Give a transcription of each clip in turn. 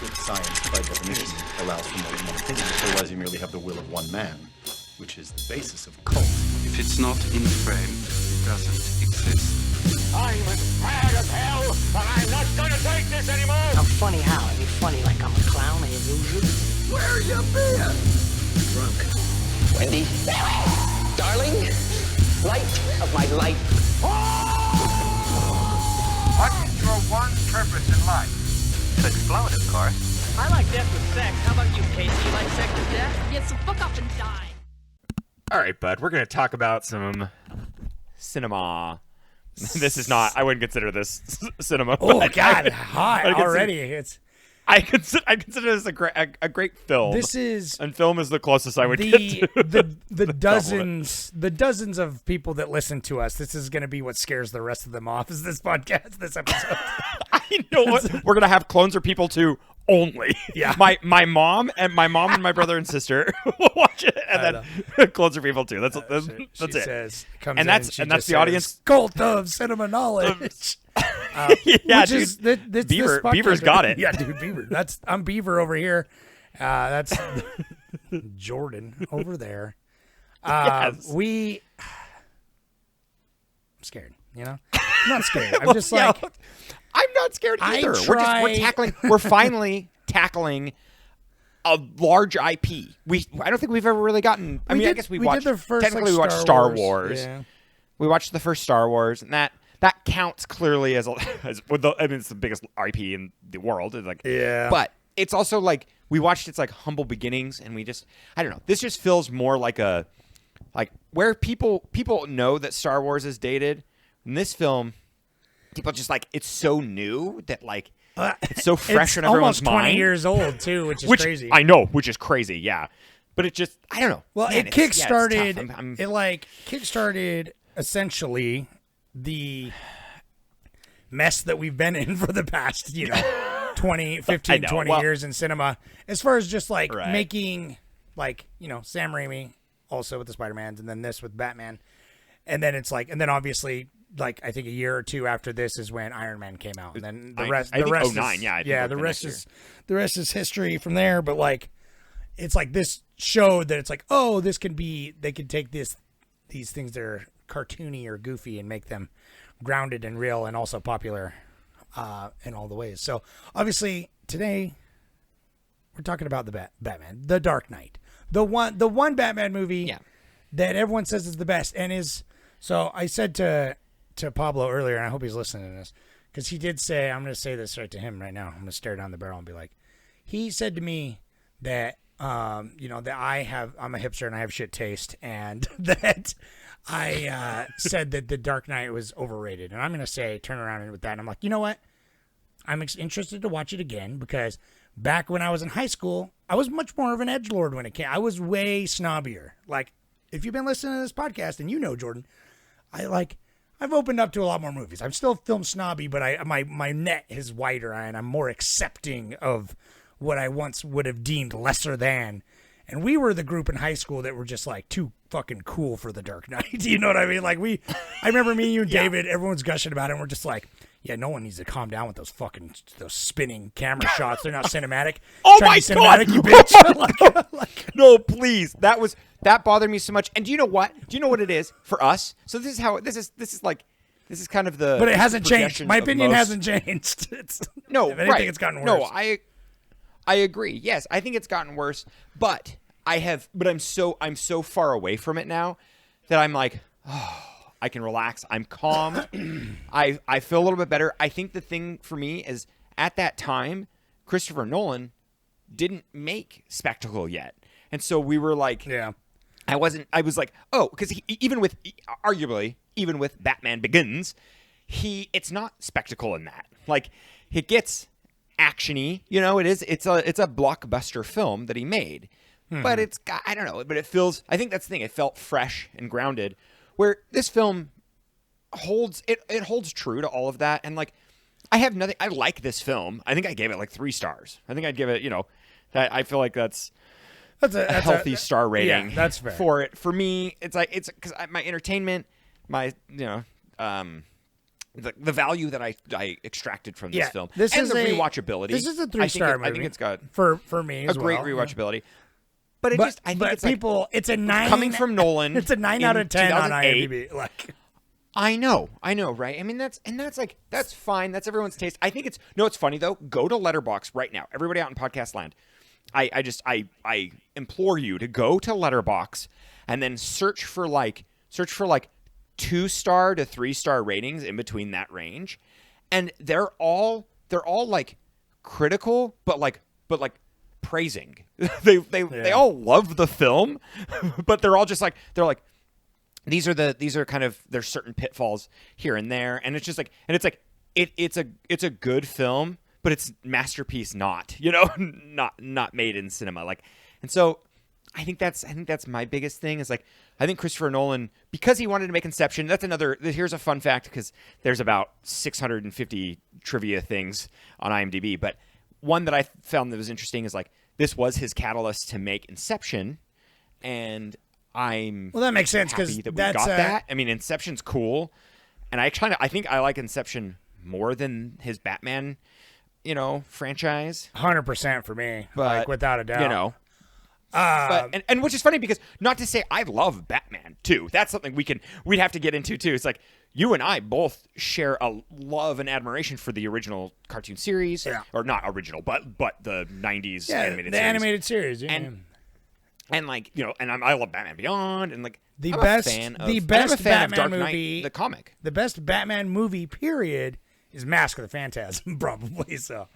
If science, by definition, allows for more than one opinion, otherwise you merely have the will of one man, which is the basis of cult. If it's not in frame, it doesn't exist. I'm as mad as hell, and I'm not gonna take this anymore! I'm funny how? I mean funny like I'm a clown, an illusion? Where you been? Drunk. Wendy, darling, light of my life. What is your one purpose in life? To explode, of course. I like death with sex. How about you, Casey? You like sex with death? Yeah, so fuck off and die. All right, bud. We're gonna talk about some cinema. This is not. I wouldn't consider this cinema. Oh but God, hot I consider- already. I consider this a great film. This is and film is the closest I would get to the dozens of people that listen to us. This is going to be what scares the rest of them off. Is this podcast? This episode? I know what we're gonna have clones or people too only. Yeah. My mom and my brother and sister will watch it, and then clones or people too. That's She it. says, comes And in, that's she and that's just the says, audience. Cult of cinema knowledge. Yeah, Which dude. is this Beaver- podcast Beaver's got it. Yeah, dude, Beaver. I'm Beaver over here. That's Jordan over there. Yes. I'm scared. You know, I'm not scared. I'm just like. I'm not scared I either. try- We're finally tackling a large IP. I don't think we've ever really gotten. I guess we watched. did the first, technically, like, we watched Star Star Wars. Yeah. We watched the first Star Wars, and that counts clearly as it's the biggest IP in the world. It's like, Yeah. But it's also like we watched its like humble beginnings, and I don't know. This just feels more like where people know that Star Wars is dated. In this film, people just like it's so new that like it's so fresh in everyone's almost 20 mind. years old too, which is crazy. I know, which is crazy, yeah. But it just I don't know. Well, Man, it it's kickstarted. tough. It like kickstarted essentially the mess that we've been in for the past 20, 15, 20 years in cinema. As far as just like making Sam Raimi also with the Spider-Mans, and then this with Batman, and then it's like, and then obviously. Like I think a year or two after this is when Iron Man came out, and then the rest. I think rest 09, is, yeah. I think yeah. like The the rest next is the rest is history from there. But like, it's like this showed that it's like, oh, this can be. They could take these things that are cartoony or goofy and make them grounded and real and also popular in all the ways. So obviously today we're talking about the Batman, The Dark Knight, the one Batman movie that everyone says is the best and is. So I said to Pablo earlier, and I hope he's listening to this, because he did say, I'm going to say this right to him right now. I'm going to stare down the barrel and be like, he said to me that, that I'm a hipster and I have shit taste, and that I said that The Dark Knight was overrated. And I'm going to turn around with that. And I'm like, you know what? I'm interested to watch it again, because back when I was in high school, I was much more of an edgelord when it came. I was way snobbier. Like, if you've been listening to this podcast and you know Jordan, I've opened up to a lot more movies. I'm still film snobby, but my net is wider and I'm more accepting of what I once would have deemed lesser than. And we were the group in high school that were just like too fucking cool for The Dark Knight. You know what I mean? Like I remember me, you, and David, everyone's gushing about it, and we're just like, yeah, no one needs to calm down with those spinning camera shots. They're not cinematic. Oh Trying my to be God! cinematic, you bitch. No, please. That bothered me so much. And do you know what? Do you know what it is for us? So this is kind of the. But it hasn't changed. progression My of opinion most- hasn't changed. No, if anything, right. it's gotten worse. No, I agree. Yes, I think it's gotten worse. But I'm so far away from it now that I'm like, oh, I can relax. I'm calm. I feel a little bit better. I think the thing for me is at that time, Christopher Nolan didn't make spectacle yet. And so we were like, I was like, oh, because even with Batman Begins, it's not spectacle in that. Like, it gets actiony, it's a blockbuster film that he made. But it's got, I don't know, but it feels, I think that's the thing, it felt fresh and grounded, where this film holds true to all of that. And like, I like this film. I think I gave it like 3 stars. I think I'd give it, I feel like that's a healthy star rating. Yeah, that's fair. For me, it's because my entertainment, my the value that I extracted from this film. This and is the a rewatchability. This is a I think 3-star movie. I think it's got for me as a great well. rewatchability. But But, I think but it's like, people, it's a 9 coming from Nolan. It's a 9 out of 10 on IMDb. Like, I know, right? I mean, that's fine. That's everyone's taste. I think it's no. It's funny though. Go to Letterboxd right now. Everybody out in podcast land. I implore you to go to Letterboxd and then search for like 2-star to 3-star ratings in between that range, and they're all like critical, but like praising. they all love the film, but they're all just like these are kind of there's certain pitfalls here and there, and it's just like it's a good film, but it's masterpiece not made in cinema, like. And so I think that's my biggest thing is like I think Christopher Nolan, because he wanted to make Inception. That's another. Here's a fun fact, because there's about 650 trivia things on IMDb, but one that I found that was interesting is like this was his catalyst to make Inception, and that makes sense because we got that. I mean, Inception's cool, and I think I like Inception more than his Batman, franchise. 100% for me, But, like without a doubt. But and which is funny because not to say I love Batman too. That's something we'd have to get into too. It's like you and I both share a love and admiration for the original cartoon series, or not original, but the 90s animated series. Animated series, yeah. And like and I love Batman Beyond, and like the I'm best a fan of, the best I'm a fan of Batman Dark Knight, movie, the comic. The best Batman movie period is Mask of the Phantasm, probably so.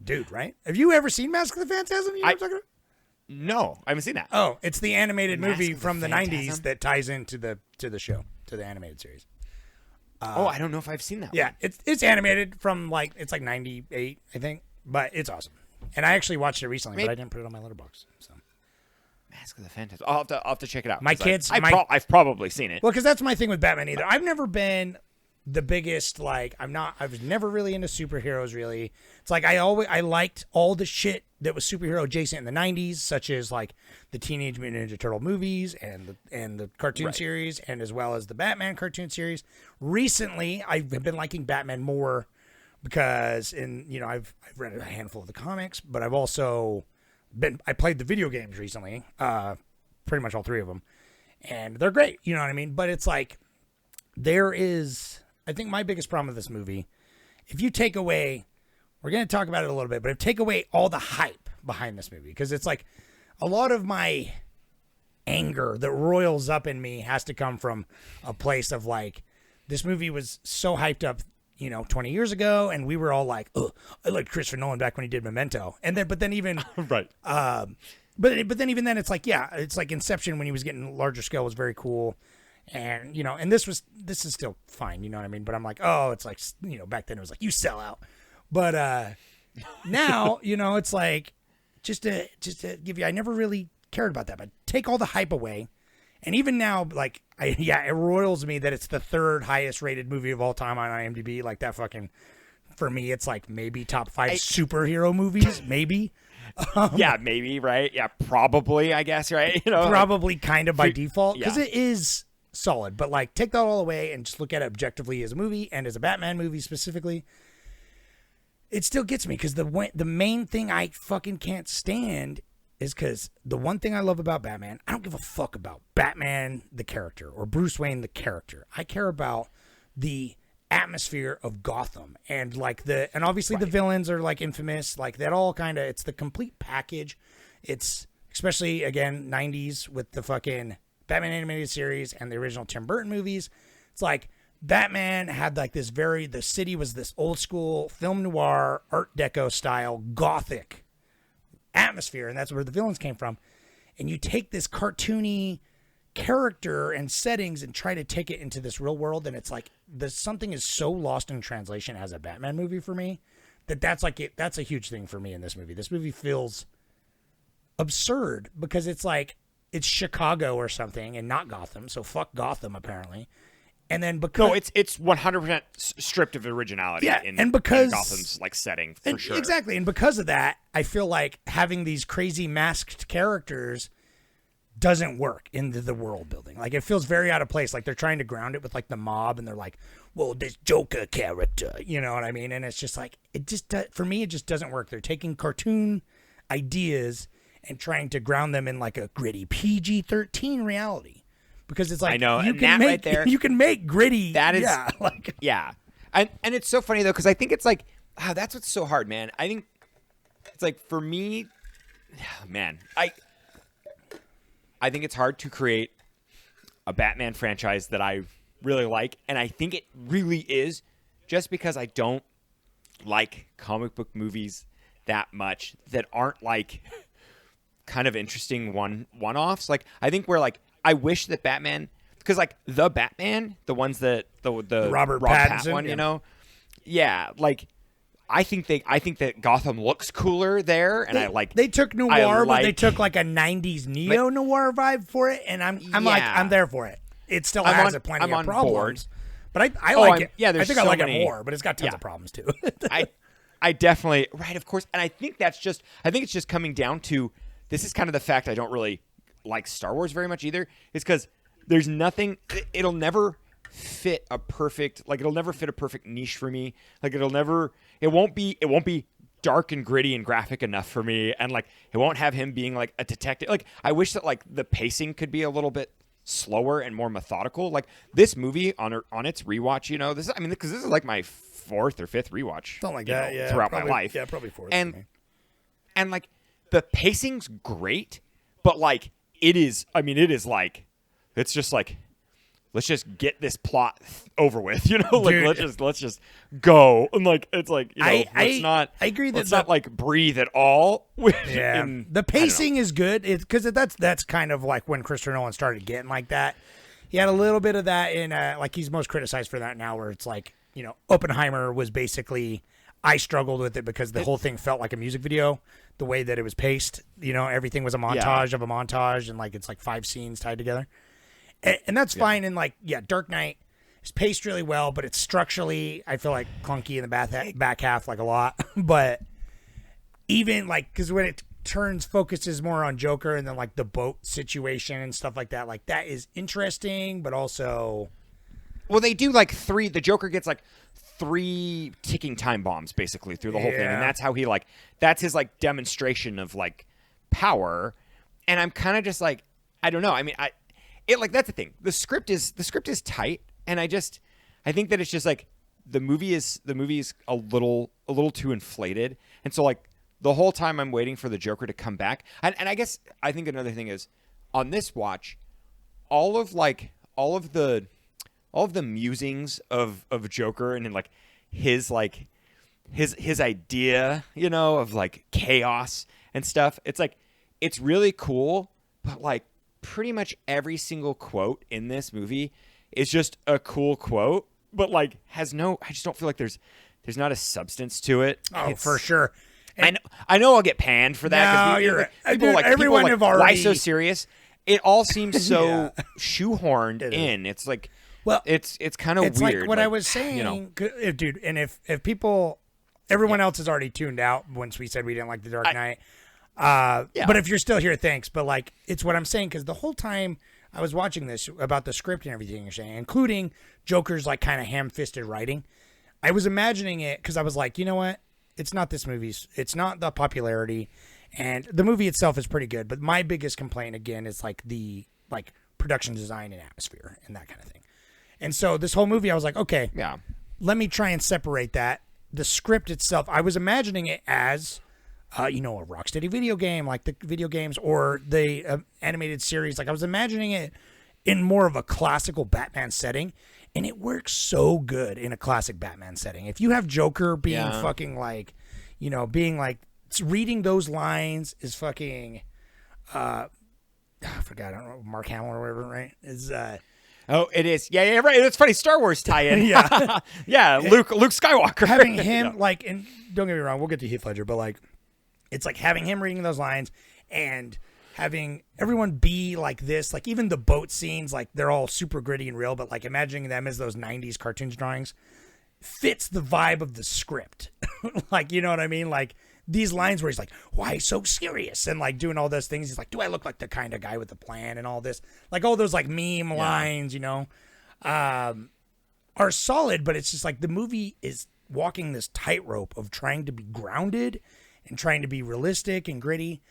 Dude, right? Have you ever seen Mask of the Phantasm? You know what I'm talking about? No, I haven't seen that. Oh, it's the animated movie from the Phantasm? 90s that ties into the show, to the animated series. I don't know if I've seen that. Yeah, it's animated from it's like 98, I think, but it's awesome. And I actually watched it recently, but I didn't put it on my letterbox. So Mask of the Phantasm. I'll have to check it out. My kids, I've probably seen it. Well, because that's my thing with Batman either. I've never been the biggest, I was never really into superheroes, really. It's like I liked all the shit that was superhero adjacent in the 90s, such as like the Teenage Mutant Ninja Turtle movies and the cartoon series, and as well as the Batman cartoon series. Recently, I've been liking Batman more because I've read a handful of the comics, but I've also I played the video games recently, pretty much all 3 of them, and they're great, you know what I mean? But it's like I think my biggest problem with this movie, if you take away, we're going to talk about it a little bit, but if you take away all the hype behind this movie, because it's like a lot of my anger that roils up in me has to come from a place of like, this movie was so hyped up, 20 years ago, and we were all like, oh, I liked Christopher Nolan back when he did Memento. And then, but then even, right. But then even then it's like, it's like Inception when he was getting larger scale was very cool. And, and this is still fine, you know what I mean? But I'm like, oh, it's like, back then it was like, you sell out. But now, it's like, just to give you, I never really cared about that, but take all the hype away. And even now, like, it roils me that it's the 3rd highest rated movie of all time on IMDb. Like that fucking, for me, it's like maybe top 5 superhero movies, maybe. Yeah, maybe, right? Yeah, probably, I guess, right? Probably kind of by default, because it is solid. But like, take that all away and just look at it objectively as a movie and as a Batman movie specifically. It still gets me because the main thing I fucking can't stand is because the one thing I love about Batman, I don't give a fuck about Batman the character or Bruce Wayne the character. I care about the atmosphere of Gotham and like and obviously the villains are like infamous, like that all kind of, it's the complete package. It's especially again 90s with the fucking Batman animated series and the original Tim Burton movies. It's like Batman had like this the city was this old school film noir art deco style gothic atmosphere, and that's where the villains came from. And you take this cartoony character and settings and try to take it into this real world, and it's like something is so lost in translation as a Batman movie for me that's a huge thing for me in this movie. This movie feels absurd because it's like it's Chicago or something and not Gotham, so fuck Gotham apparently. And then because it's 100% stripped of originality. Yeah, in Gotham's like setting for sure. Exactly, and because of that, I feel like having these crazy masked characters doesn't work in the world building. Like, it feels very out of place. Like, they're trying to ground it with, like, the mob, and they're like, well, this Joker character, you know what I mean? And it's just like, for me, it just doesn't work. They're taking cartoon ideas and trying to ground them in, like, a gritty PG-13 reality. Because it's like, I know, you and can that make, right there, you can make gritty. that is, yeah, like, yeah. And it's so funny, though, because I think it's like, that's what's so hard, man. I think it's like, for me, man, I think it's hard to create a Batman franchise that I really like, and I think it really is just because I don't like comic book movies that much that aren't like kind of interesting one-offs. Like, I think we're like, I wish that Batman, because like the Batman, the ones that the Robert Rob Pat Pattinson one, you know, yeah, like I think that Gotham looks cooler there, and they took noir, but they like- took like a '90s neo noir vibe for it, and I'm like, I'm there for it. It still has plenty of problems, but I like it. Yeah, I there's think I so like many- it more, but it's got tons yeah. of problems too. I definitely, right, of course, and I think it's just coming down to, this is kind of the fact I don't really like Star Wars very much either, is because there's nothing, it'll never fit a perfect niche for me. Like, it won't be dark and gritty and graphic enough for me, and like, it won't have him being like a detective. Like, I wish that like the pacing could be a little bit slower and more methodical. Like, this movie on its rewatch, you know, because this is like my fourth or fifth rewatch, Something like you that, know, yeah, throughout probably, my life. Yeah, probably fourth. And like, the pacing's great, but like, it is like, it's just like, let's just get this plot over with, you know, like, Dude, let's just go. And like, it's like, you know, I agree that let's not like breathe at all. Yeah, the pacing is good. It's because that's kind of like when Christopher Nolan started getting like that. He had a little bit of that in like, he's most criticized for that now, where it's like, you know, Oppenheimer was basically, I struggled with it because the whole thing felt like a music video, the way that it was paced. You know, everything was a montage of a montage, and like, it's like 5 scenes tied together. And that's fine. And like, yeah, Dark Knight is paced really well, but it's structurally, I feel like, clunky in the back half, like a lot. But even like, because when it focuses more on Joker and then like the boat situation and stuff like that is interesting, but also, well, they do like the Joker gets like 3 ticking time bombs basically through the whole thing, and that's how he like, that's his like demonstration of like power. And I'm kind of just like, I don't know. I mean, that's the thing. The script is tight, and I think that it's just like the movie is a little too inflated, and so like the whole time I'm waiting for the Joker to come back. And I guess I think another thing is, on this watch, all of the musings of Joker and like his idea, you know, of like chaos and stuff. It's like, it's really cool, but like, pretty much every single quote in this movie is just a cool quote, but like I just don't feel like there's not a substance to it. oh, for sure. I know I'll get panned for that. No, you're right. People Dude, like, everyone have already, why so serious? It all seems so shoehorned It in. It's like, well, it's kind of weird. It's like what I was saying, you know. dude. And if people, everyone else has already tuned out once we said we didn't like The Dark Knight. But if you're still here, thanks. But like, it's what I'm saying, because the whole time I was watching this about the script and everything you're saying, including Joker's like kind of ham-fisted writing, I was imagining it, because I was like, you know what? It's not this movie's. It's not the popularity, and the movie itself is pretty good. But my biggest complaint again is like the production design and atmosphere and that kind of thing. And so this whole movie, I was like, okay, Yeah. let me try and separate that. The script itself, I was imagining it as, you know, a Rocksteady video game, like the video games, or the animated series. Like, I was imagining it in more of a classical Batman setting, and it works so good in a classic Batman setting. If you have Joker being fucking like, you know, being like, reading those lines is fucking, I forgot, I don't know, Mark Hamill or whatever, right? Is Oh, it is. Yeah, right. It's funny. Star Wars tie-in. Yeah. Yeah, Luke Skywalker. having him like, and don't get me wrong, we'll get to Heath Ledger, but like, it's like having him reading those lines and having everyone be like this, like even the boat scenes, like they're all super gritty and real, but like imagining them as those 90s cartoons drawings fits the vibe of the script. Like, you know what I mean? Like, these lines where he's like, why so serious? And like doing all those things. He's like, do I look like the kind of guy with a plan and all this? Like all those like meme lines, are solid, but it's just like the movie is walking this tightrope of trying to be grounded and trying to be realistic and gritty,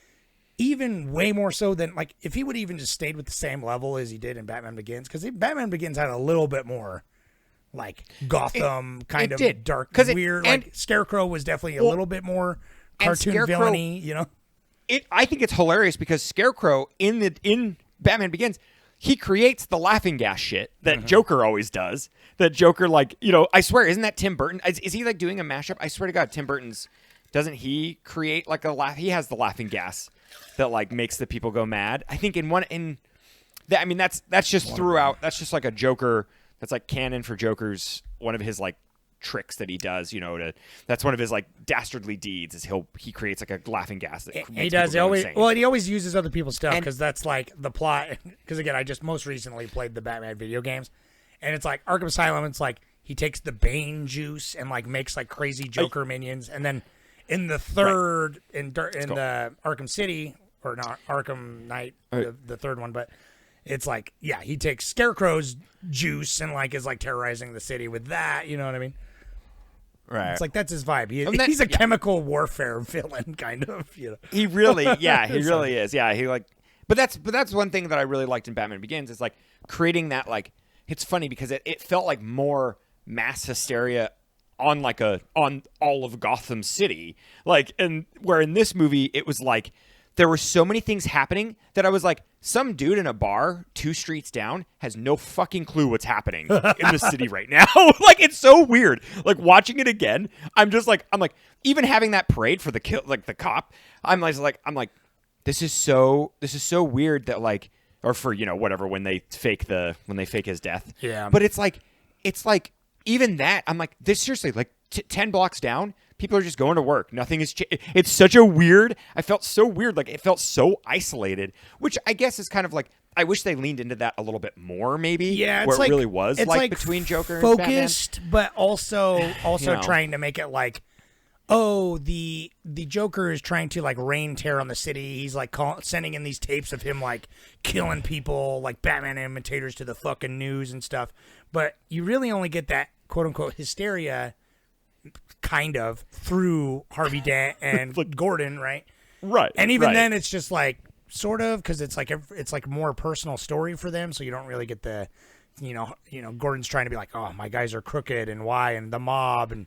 even way more so than like if he would even just stayed with the same level as he did in Batman Begins, because Batman Begins had a little bit more like Gotham kind of dark, weird. Like Scarecrow was definitely a little bit more cartoon villainy, I think it's hilarious because Scarecrow in Batman Begins, he creates the laughing gas shit that Joker always does. That Joker, like, I swear, isn't that Tim Burton? Is he like doing a mashup? I swear to God, Tim Burton's, doesn't he create like a laugh? He has the laughing gas that like makes the people go mad. I think that's just throughout. That's just like a Joker. That's like canon for Joker's, one of his like tricks that he does, that's one of his like dastardly deeds is he creates like a laughing gas that he does. He always uses other people's stuff because that's like the plot. Because again, I just most recently played the Batman video games, and it's like Arkham Asylum. It's like he takes the Bane juice and like makes like crazy Joker minions, and then in the third the Arkham City or not Arkham Knight, the third one, but it's like he takes Scarecrow's juice and like is like terrorizing the city with that. You know what I mean? Right. It's like that's his vibe. He's a chemical warfare villain, kind of. He really, he really is. Yeah, he like, but that's one thing that I really liked in Batman Begins is like creating that like. It's funny because it felt like more mass hysteria on all of Gotham City, like, and where in this movie it was like there were so many things happening that I was like, some dude in a bar 2 streets down has no fucking clue what's happening in the city right now. Like, it's so weird. Like, watching it again, I'm like, even having that parade for the kill, like the cop, I'm like, this is so weird that like, or for, whatever, when they fake his death. Yeah. But it's like, even that, I'm like, this seriously, like 10 blocks down, people are just going to work. Nothing is it's such a weird, I felt so weird. Like, it felt so isolated, which I guess is kind of like, I wish they leaned into that a little bit more, maybe. Yeah, where it's it really was it's like between Joker and focused, Batman. but also trying to make it like, oh, the Joker is trying to like rain terror on the city. He's like sending in these tapes of him like killing people, like Batman imitators to the fucking news and stuff. But you really only get that quote unquote hysteria kind of through Harvey Dent and Gordon, right? Right. And even then, it's just like sort of because it's like more personal story for them, so you don't really get the, Gordon's trying to be like, oh, my guys are crooked and why and the mob, and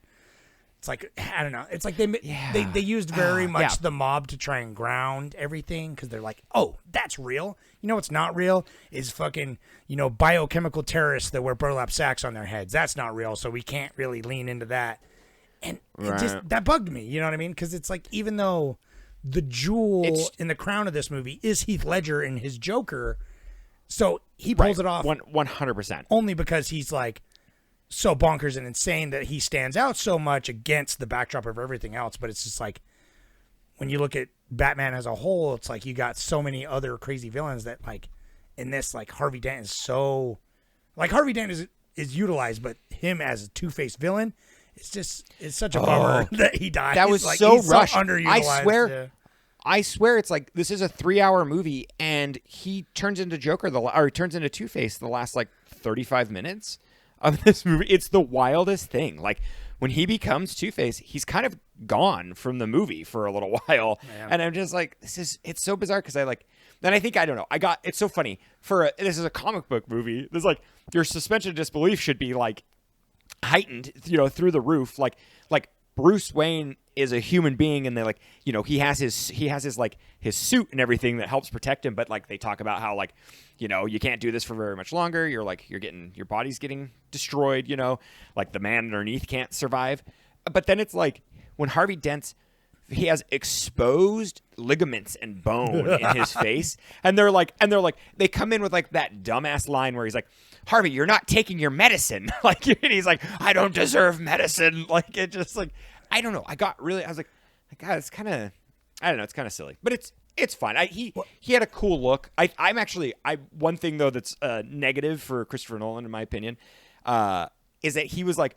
it's like, I don't know. It's like they used very much the mob to try and ground everything because they're like, oh, that's real. What's not real is fucking, biochemical terrorists that wear burlap sacks on their heads. That's not real, so we can't really lean into that. And it just, that bugged me, you know what I mean? Because it's like, even though the jewel in the crown of this movie is Heath Ledger and his Joker, so he pulls it off 100%. Only because he's like so bonkers and insane that he stands out so much against the backdrop of everything else. But it's just like, when you look at Batman as a whole, it's like you got so many other crazy villains that like in this, like Harvey Dent is so, like Harvey Dent is utilized, but him as a two-faced villain, it's such a bummer that he died. That was like, so he's rushed. So underutilized. I swear it's like, this is a 3-hour movie and he turns into Joker or he turns into Two-Face the last like 35 minutes of this movie. It's the wildest thing. Like, when he becomes Two-Face, he's kind of gone from the movie for a little while. Yeah. And I'm just like, it's so bizarre because I don't know. It's so funny this is a comic book movie. There's like, your suspension of disbelief should be like heightened, through the roof. Like Bruce Wayne is a human being, and they like, he has his like his suit and everything that helps protect him. But like, they talk about how like, you can't do this for very much longer. Your body's getting destroyed. Like the man underneath can't survive. But then it's like when Harvey Dent's, he has exposed ligaments and bone in his face, and they're like, they come in with like that dumbass line where he's like, Harvey, you're not taking your medicine. Like, and he's like, I don't deserve medicine. Like, it just like, I don't know. I was like, God, it's kind of, I don't know. It's kind of silly, but it's fine. He had a cool look. One thing though that's negative for Christopher Nolan, in my opinion, is that he's like,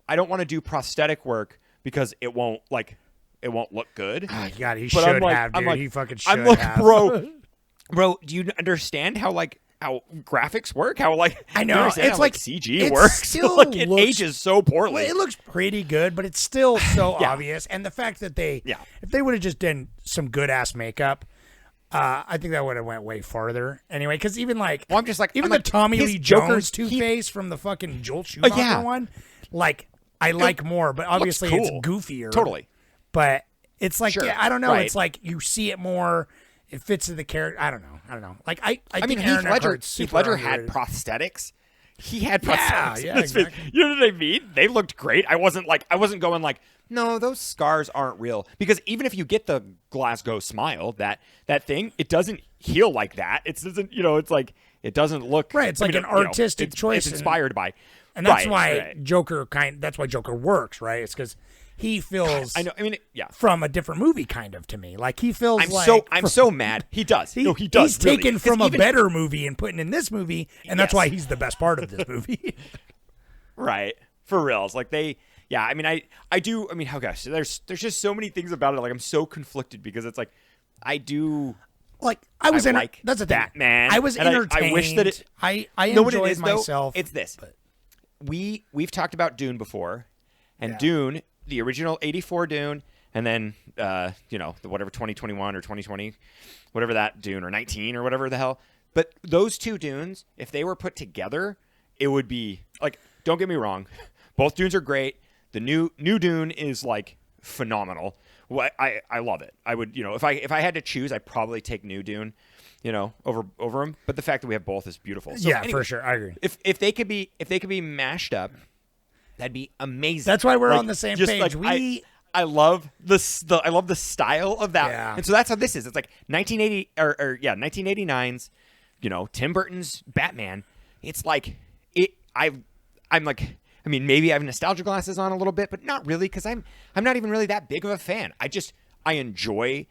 I don't want to do prosthetic work because it won't like look good. God, he But should I'm like, have, dude. He fucking should I'm like, have. bro, do you understand how graphics work? How I know, do you understand it's how, like CG it works. still Like it looks- ages so poorly. Well, it looks pretty good, but it's still so Yeah. obvious. And the fact that if Yeah. they would have just done some good ass makeup, I think that would have went way farther. Anyway, because even like, Well, I'm just like, even I'm the like, Tommy his Lee Joker's- Jones he- Two-Face from the fucking Joel Schumacher yeah. one, like I like more, but obviously cool. it's goofier. Totally. But it's like, Sure. yeah, I don't know. Right. It's like you see it more. It fits in the character. I don't know. Like I I think mean, Aaron Heath Eckhart's super Ledger had underrated. prosthetics. He had Yeah, prosthetics. yeah, in this film. exactly. You know what I mean? They looked great. I wasn't going like, no, those scars aren't real. Because even if you get the Glasgow smile, that thing, it doesn't heal like that. It doesn't, it's like, it doesn't look Right, it's like an artistic choice It's and- inspired by, And that's right, why right. Joker that's why Joker works, right? It's because he feels I know. I mean, yeah. from a different movie, kind of to me. Like he feels I'm so mad. He does. No, he does. He's really. taken 'Cause from a even- better movie and putting in this movie, and that's Yes. why he's the best part of this movie. Right. For reals. Like yeah, I mean, I do. I mean, oh gosh, there's just so many things about it. Like I'm so conflicted because it's like, I do. Like I was like that's the thing. Batman, I was and entertained. I wish that it. I know what it enjoyed is, though? myself. It's this. but- We've talked about Dune before, and Yeah. Dune, the original '84 Dune, and then the whatever 2021 or 2020, whatever that Dune or 19 or whatever the hell. But those two Dunes, if they were put together, it would be like. Don't get me wrong, both Dunes are great. The new Dune is like phenomenal. Well, I love it. I would if I had to choose, I'd probably take New Dune, over them. But the fact that we have both is beautiful. So yeah, anyway, for sure, I agree. if they could be mashed up, that'd be amazing. That's why we're Like, on the same just page. Like, I love the style of that. Yeah. And so that's how this is. It's like 1989's, Tim Burton's Batman. It's like I'm like, I mean, maybe I have nostalgia glasses on a little bit, but not really, because I'm not even really that big of a fan. I enjoy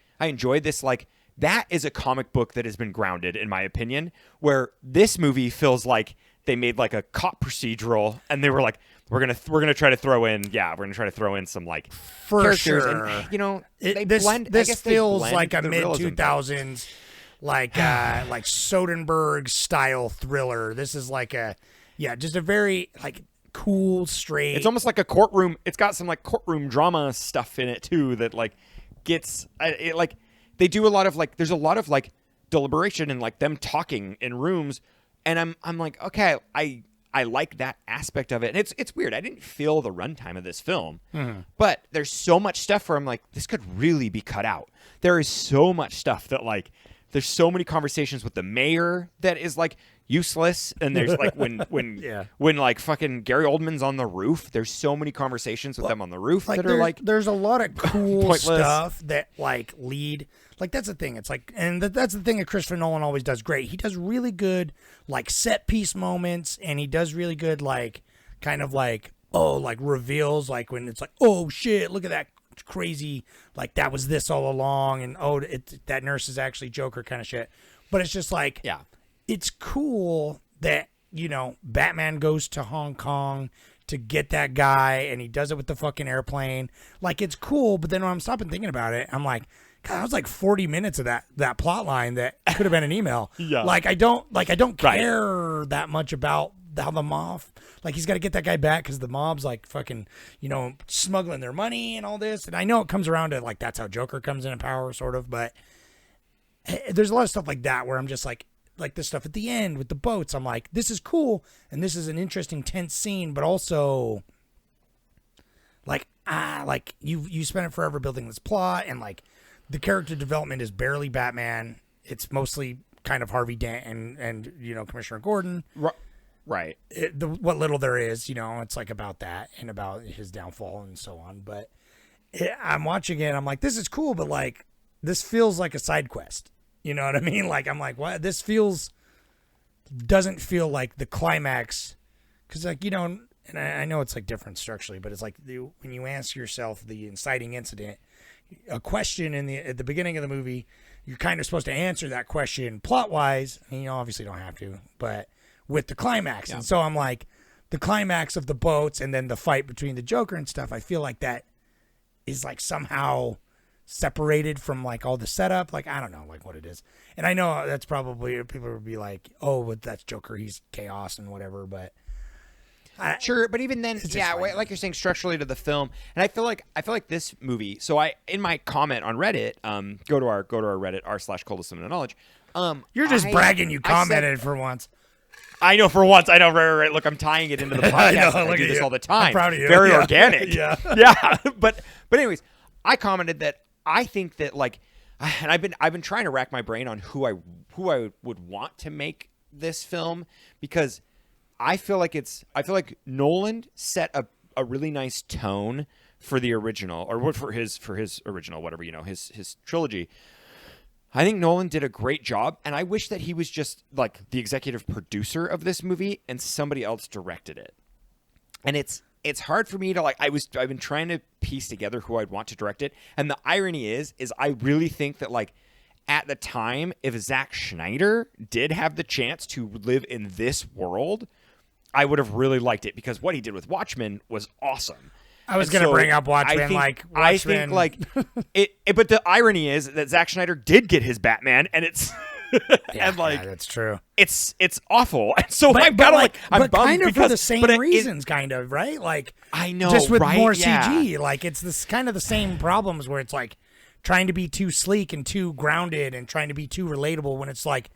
this. Like, that is a comic book that has been grounded, in my opinion, where this movie feels like they made like a cop procedural, and they were like, we're gonna try to throw in some like For characters, sure. and they this blend. I this guess they feels blend like a the mid realism. 2000s like Soderbergh style thriller. This is like just a very like cool, straight. It's almost like a courtroom. It's got some like courtroom drama stuff in it too that like gets like they do a lot of like there's a lot of like deliberation and like them talking in rooms, and I'm like, okay, I like that aspect of it. And it's weird. I didn't feel the runtime of this film, but there's so much stuff where I'm like, this could really be cut out. There is so much stuff that like there's so many conversations with the mayor that is like useless, and there's like when like fucking Gary Oldman's on the roof, there's so many conversations with them on the roof that are like there's a lot of cool pointless. stuff that like lead like that's the thing. It's like and that's the thing that Christopher Nolan always does great. He does really good like set piece moments, and he does really good like kind of like like reveals, like when it's like, oh shit, look at that crazy, like that was this all along, and that nurse is actually Joker kind of shit. But it's just like, yeah. It's cool that, Batman goes to Hong Kong to get that guy, and he does it with the fucking airplane. Like, it's cool, but then when I'm stopping thinking about it, I'm like, God, that was like 40 minutes of that plot line that could have been an email. Yeah. Like, I don't Right. care that much about how the mob, like, he's got to get that guy back because the mob's like fucking, smuggling their money and all this. And I know it comes around to like, that's how Joker comes into power, sort of, but there's a lot of stuff like that where I'm just like this stuff at the end with the boats. I'm like, this is cool, and this is an interesting, tense scene, but also like you spent it forever building this plot, and like the character development is barely Batman. It's mostly kind of Harvey Dent and Commissioner Gordon. Right. What little there is, it's like about that and about his downfall and so on. But I'm watching it. I'm like, this is cool, but like this feels like a side quest. You know what I mean? Like, I'm like, what? This doesn't feel like the climax. Because, like, and I know it's, like, different structurally, but it's like when you ask yourself the inciting incident, a question at the beginning of the movie, you're kind of supposed to answer that question plot-wise. And you obviously don't have to, but with the climax. Yeah. And so I'm like, the climax of the boats and then the fight between the Joker and stuff, I feel like that is like somehow separated from like all the setup. Like, I don't know like what it is. And I know that's probably people would be like, oh, but that's Joker. He's chaos and whatever. But Sure, but even then, yeah, like you're saying, structurally to the film, and I feel like this movie. So in my comment on Reddit, go to our Reddit r/coldest of knowledge. You're just bragging. You commented for once. I know for once. I know, right. Look, I'm tying it into the podcast. I do this all the time. I'm proud of you. Very Yeah. organic. Yeah. Yeah. But anyways, I commented that I think that like, and I've been trying to rack my brain on who I would want to make this film, because I feel like Nolan set a really nice tone for the original, or for his original, whatever, his trilogy. I think Nolan did a great job, and I wish that he was just like the executive producer of this movie and somebody else directed it. And it's hard for me to like. I've been trying to piece together who I'd want to direct it, and the irony is I really think that like at the time, if Zack Snyder did have the chance to live in this world, I would have really liked it, because what he did with Watchmen was awesome. I was going to bring up Watchmen. I think but the irony is that Zack Snyder did get his Batman, and it's and like that's true. It's awful, and so But, I've got to but I'm but bummed kind of because for the same reasons, kind of, right? Like, I know, just with right? more Yeah. CG. Like, it's this kind of the same problems where it's like trying to be too sleek and too grounded and trying to be too relatable, when it's like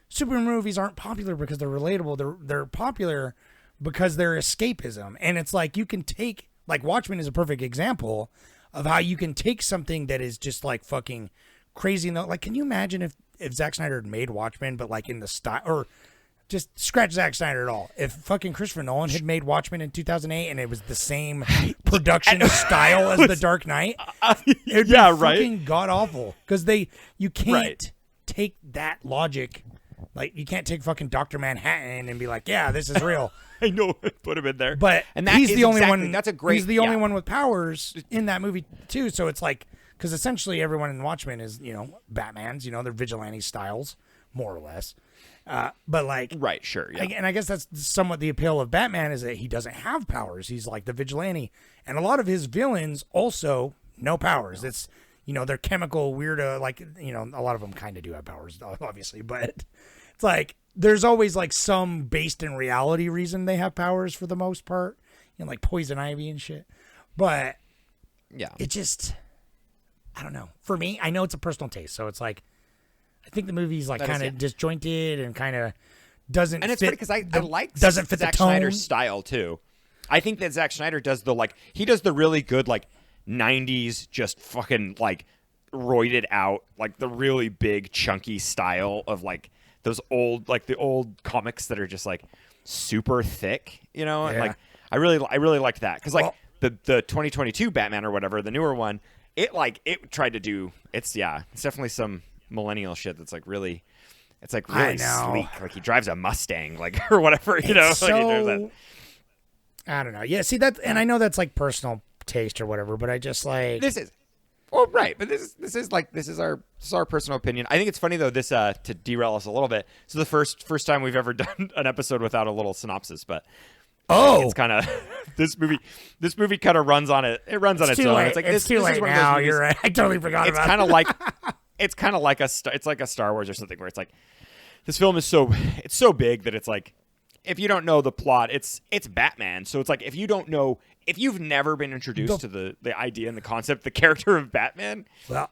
superhero movies aren't popular because they're relatable. They're popular because they're escapism, and it's like you can take. Like, Watchmen is a perfect example of how you can take something that is just like fucking crazy. Like, can you imagine if Zack Snyder had made Watchmen, but like in the style, or just scratch Zack Snyder at all? If fucking Christopher Nolan had made Watchmen in 2008 and it was the same production style as The Dark Knight, it'd be fucking god awful. Because you can't take that logic. Like, you can't take fucking Dr. Manhattan and be like, yeah, this is real. I know, put him in there. But and that he's is the only exactly, one. That's a great. He's the only one with powers in that movie too. So it's like, because essentially everyone in Watchmen is Batman's. They're vigilante styles, more or less. But like, right, sure, yeah. And I guess that's somewhat the appeal of Batman, is that he doesn't have powers. He's like the vigilante, and a lot of his villains also no powers. It's they're chemical weirdo. Like a lot of them kind of do have powers, obviously, but it's like, there's always like some based in reality reason they have powers for the most part, like poison ivy and shit. But yeah, it just, I don't know. For me, I know it's a personal taste, so it's like, I think the movie's like kind of disjointed and kind of doesn't. And it's fit funny because I like doesn't fit Zack the tone. Snyder's style too. I think that Zack Snyder does he does the really good like 90s just fucking like roided out, like the really big chunky style of like those old, like the old comics that are just like super thick, and like I really liked that, because like the 2022 Batman or whatever, the newer one, it tried to do it's definitely some millennial shit that's like really, it's like really sleek, like he drives a Mustang, like or whatever, So, like he drives that. I don't know. Yeah, see that, and I know that's like personal taste or whatever, but I just like This is. Well, right, but this is our personal opinion. I think it's funny though, this to derail us a little bit. So the first time we've ever done an episode without a little synopsis, but it's kind of this movie kind of runs on it. It runs on its own. Late. It's like it's too late now. You're right. I totally forgot it's about kind it. of like it's kind of like it's like a Star Wars or something, where it's like this film is so big that it's like, if you don't know the plot, it's Batman. So it's like, if you've never been introduced to the idea and the concept, the character of Batman. Well,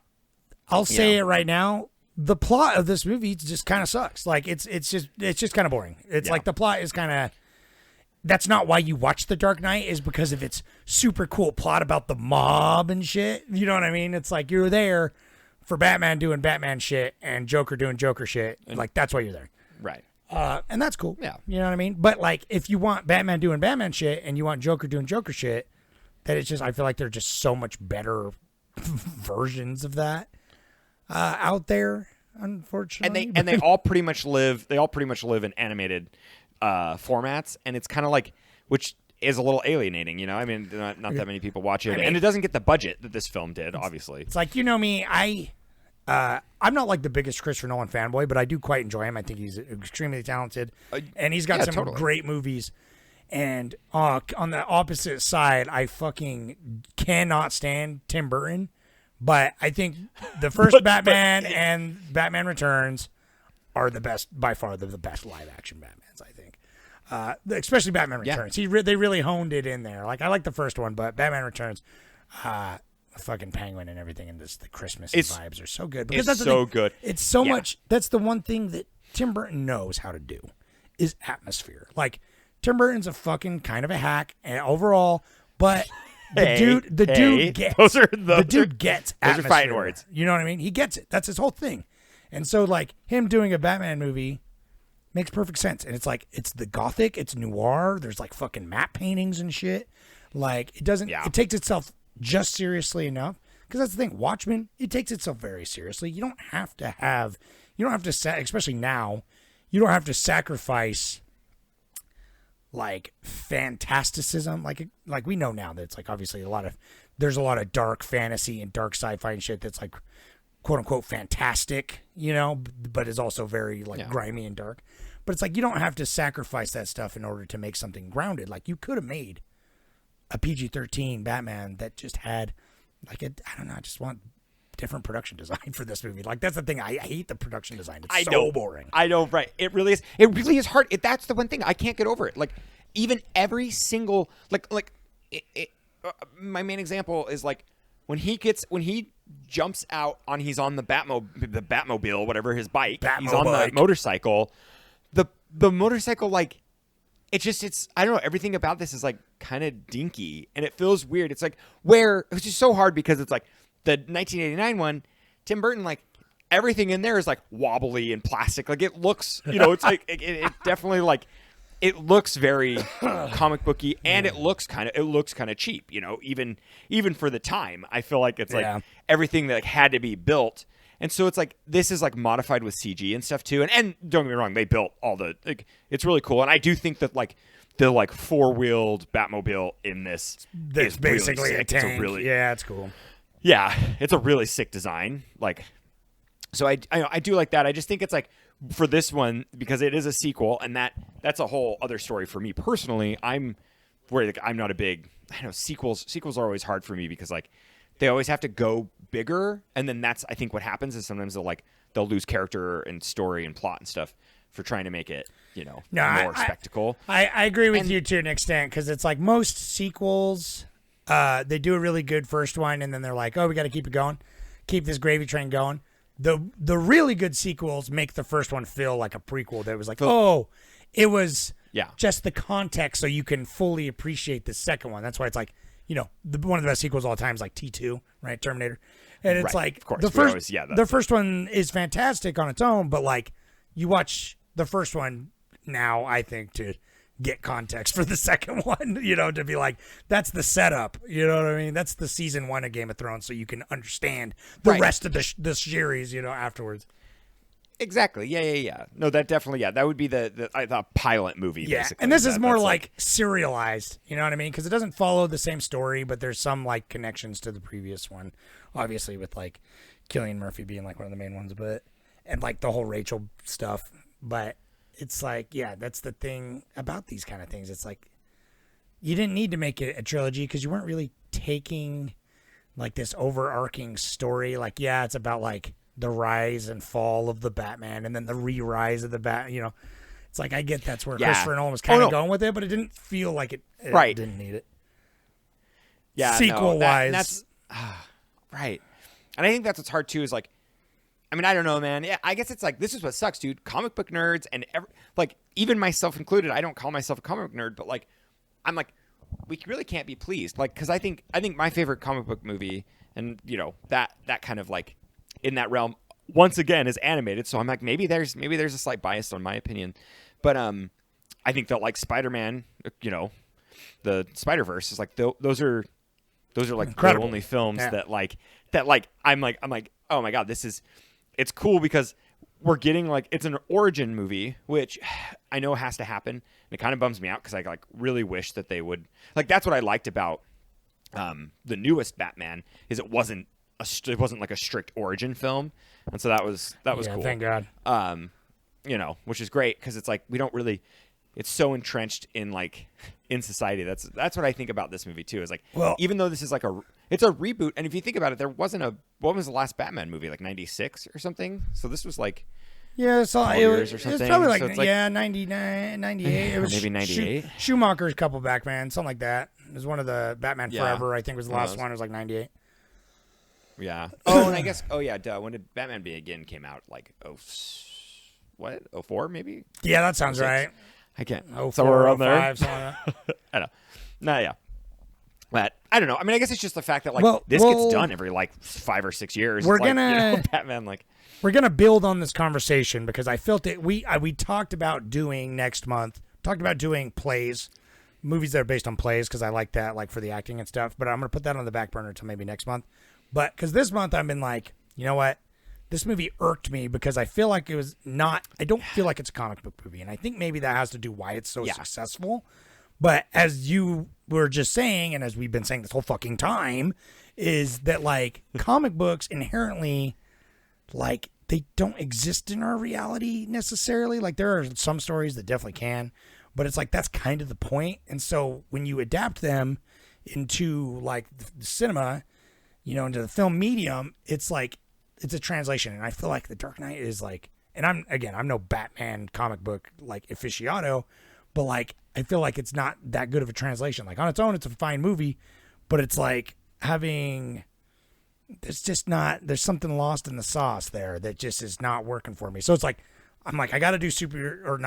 I'll say it right now. The plot of this movie just kind of sucks. Like, it's just kind of boring. It's like the plot is kind of. That's not why you watch The Dark Knight, is because of its super cool plot about the mob and shit. You know what I mean? It's like you're there for Batman doing Batman shit and Joker doing Joker shit. Like, that's why you're there. Right. And that's cool. Yeah. You know what I mean? But like, if you want Batman doing Batman shit and you want Joker doing Joker shit, that it's just, I feel like there are just so much better versions of that out there, unfortunately. And they all pretty much live in animated formats, and it's kind of like, which is a little alienating, I mean, not that many people watch it, and it doesn't get the budget that this film did, obviously. It's like, me, I'm not like the biggest Christopher Nolan fanboy, but I do quite enjoy him. I think he's extremely talented, and he's got some totally great movies. And on the opposite side, I fucking cannot stand Tim Burton. But I think the first Batman and Batman Returns are the best, by far the best live action Batmans, I think. Especially Batman Returns. They really honed it in there. Like, I like the first one, but Batman Returns, the fucking penguin and everything, and the Christmas vibes are so good. Because it's so good. It's so much. That's the one thing that Tim Burton knows how to do is atmosphere. Like, Tim Burton's a fucking kind of a hack and overall, but the dude gets atmosphere. Those are fighting words. You know what I mean? He gets it. That's his whole thing. And so, like, him doing a Batman movie makes perfect sense. And it's like, it's the gothic, it's noir. There's like fucking matte paintings and shit. Like, it doesn't. It takes itself just seriously enough. Because that's the thing. Watchmen, it takes itself very seriously. You don't have to, especially now, you don't have to sacrifice like fantasticism. Like we know now that it's like obviously there's a lot of dark fantasy and dark sci-fi and shit that's like quote unquote fantastic, you know, but is also very like grimy and dark. But it's like you don't have to sacrifice that stuff in order to make something grounded. Like you could have made a PG-13 Batman that just had like I don't know, I just want different production design for this movie. Like that's the thing. I hate the production design. It's so boring. I know, right? It really is. It really is hard. That's the one thing I can't get over it. Like even every single my main example is like when he jumps out he's on the Batmobile, whatever his bike. He's on the motorcycle. The motorcycle, like it's I don't know. Everything about this is like kind of dinky and it feels weird. It's like it's just so hard because it's like. The 1989 one, Tim Burton, like everything in there is like wobbly and plastic. Like it looks, you know, it's like it definitely like it looks very comic booky and it looks kind of cheap. You know, even for the time, I feel like it's like everything that like, had to be built. And so it's like this is like modified with CG and stuff too. And don't get me wrong, they built all the like it's really cool. And I do think that like the like 4-wheeled Batmobile in this is basically really a tank. It's cool. Yeah, it's a really sick design. Like, so I do like that. I just think it's like for this one because it is a sequel, and that's a whole other story for me personally. I'm not a big. I know sequels are always hard for me because like they always have to go bigger, and then that's I think what happens is sometimes they'll lose character and story and plot and stuff for trying to make it more spectacle. I agree with you to an extent because it's like most sequels. They do a really good first one, and then they're like, "Oh, we got to keep it going, keep this gravy train going." The really good sequels make the first one feel like a prequel. That was like, it was just the context, so you can fully appreciate the second one. That's why it's like, you know, one of the best sequels of all time is like T2, right? Terminator, and it's like, of course, the first one is fantastic on its own, but like you watch the first one now, I think to get context for the second one, you know, to be like, that's the setup, you know what I mean? That's the season 1 of Game of Thrones, so you can understand the rest of the series, you know, afterwards. Exactly. Yeah. No, that definitely, that would be the pilot movie, basically. And this is more like serialized, you know what I mean? Because it doesn't follow the same story, but there's some like connections to the previous one, obviously with like Cillian Murphy being like one of the main ones, and like the whole Rachel stuff, but it's like, that's the thing about these kind of things. It's like you didn't need to make it a trilogy because you weren't really taking like this overarching story. Like, it's about like the rise and fall of the Batman and then the re-rise of the Bat. You know, it's like I get that's where Christopher Nolan was kind of going with it, but it didn't feel like it didn't need it. Yeah, sequel-wise. That's right. And I think that's what's hard too is like, I mean, I don't know, man. Yeah, I guess it's like, this is what sucks, dude. Comic book nerds and like even myself included, I don't call myself a comic book nerd, but like, I'm like, we really can't be pleased. Like, cause I think my favorite comic book movie and you know, that kind of like in that realm once again is animated. So I'm like, maybe there's a slight bias on my opinion, but, I think that like Spider-Man, you know, the Spider-Verse is like, those are like incredible. The only films that I'm like, oh my God, it's cool because we're getting like it's an origin movie, which I know has to happen. And it kind of bums me out because I like really wish that they would like. That's what I liked about the newest Batman is it wasn't like a strict origin film, and so that was cool. Thank God. You know, which is great because it's like we don't really. it's so entrenched in like in society. That's what I think about this movie too. Is like, Well- even though this is like it's a reboot, and if you think about it, there wasn't what was the last Batman movie, like 96 or something? So this was like Yeah, so it years was, or it was something, probably like, so it's like- 99, 98. It was Maybe 98? Schumacher's couple Batman, something like that. It was one of the Batman Yeah. Forever, I think was the One of last those. one. It was like 98. yeah. Oh, and I guess duh. When did Batman Begin came out? Like 04 maybe? Yeah, that sounds 06? right. I can't. 04, Somewhere around there. 05, something like that. I know. No, yeah. But I don't know. I mean, I guess it's just the fact that like Well, this gets done every like 5 or 6 years. We're It's like, gonna- Batman like We're gonna build on this conversation because I felt it. We talked about doing next month. Talked about doing plays, movies that are based on plays because I like that, like for the acting and stuff. But I'm gonna put that on the back burner until maybe next month. But because this month I've been like, you know what, this movie irked me because I feel like it was not. I don't feel like it's a comic book movie, and I think maybe that has to do why it's so successful. But as you were just saying, and as we've been saying this whole fucking time, is that like comic books inherently, like they don't exist in our reality necessarily. Like there are some stories that definitely can, but it's like that's kind of the point. And so when you adapt them into like the cinema, you know, into the film medium, it's like it's a translation. And I feel like The Dark Knight is like, and I'm no Batman comic book like aficionado, but like I feel like it's not that good of a translation. Like on its own, it's a fine movie, but it's like having. There's just not. There's something lost in the sauce there that just is not working for me. So it's like, I'm like, I got to do not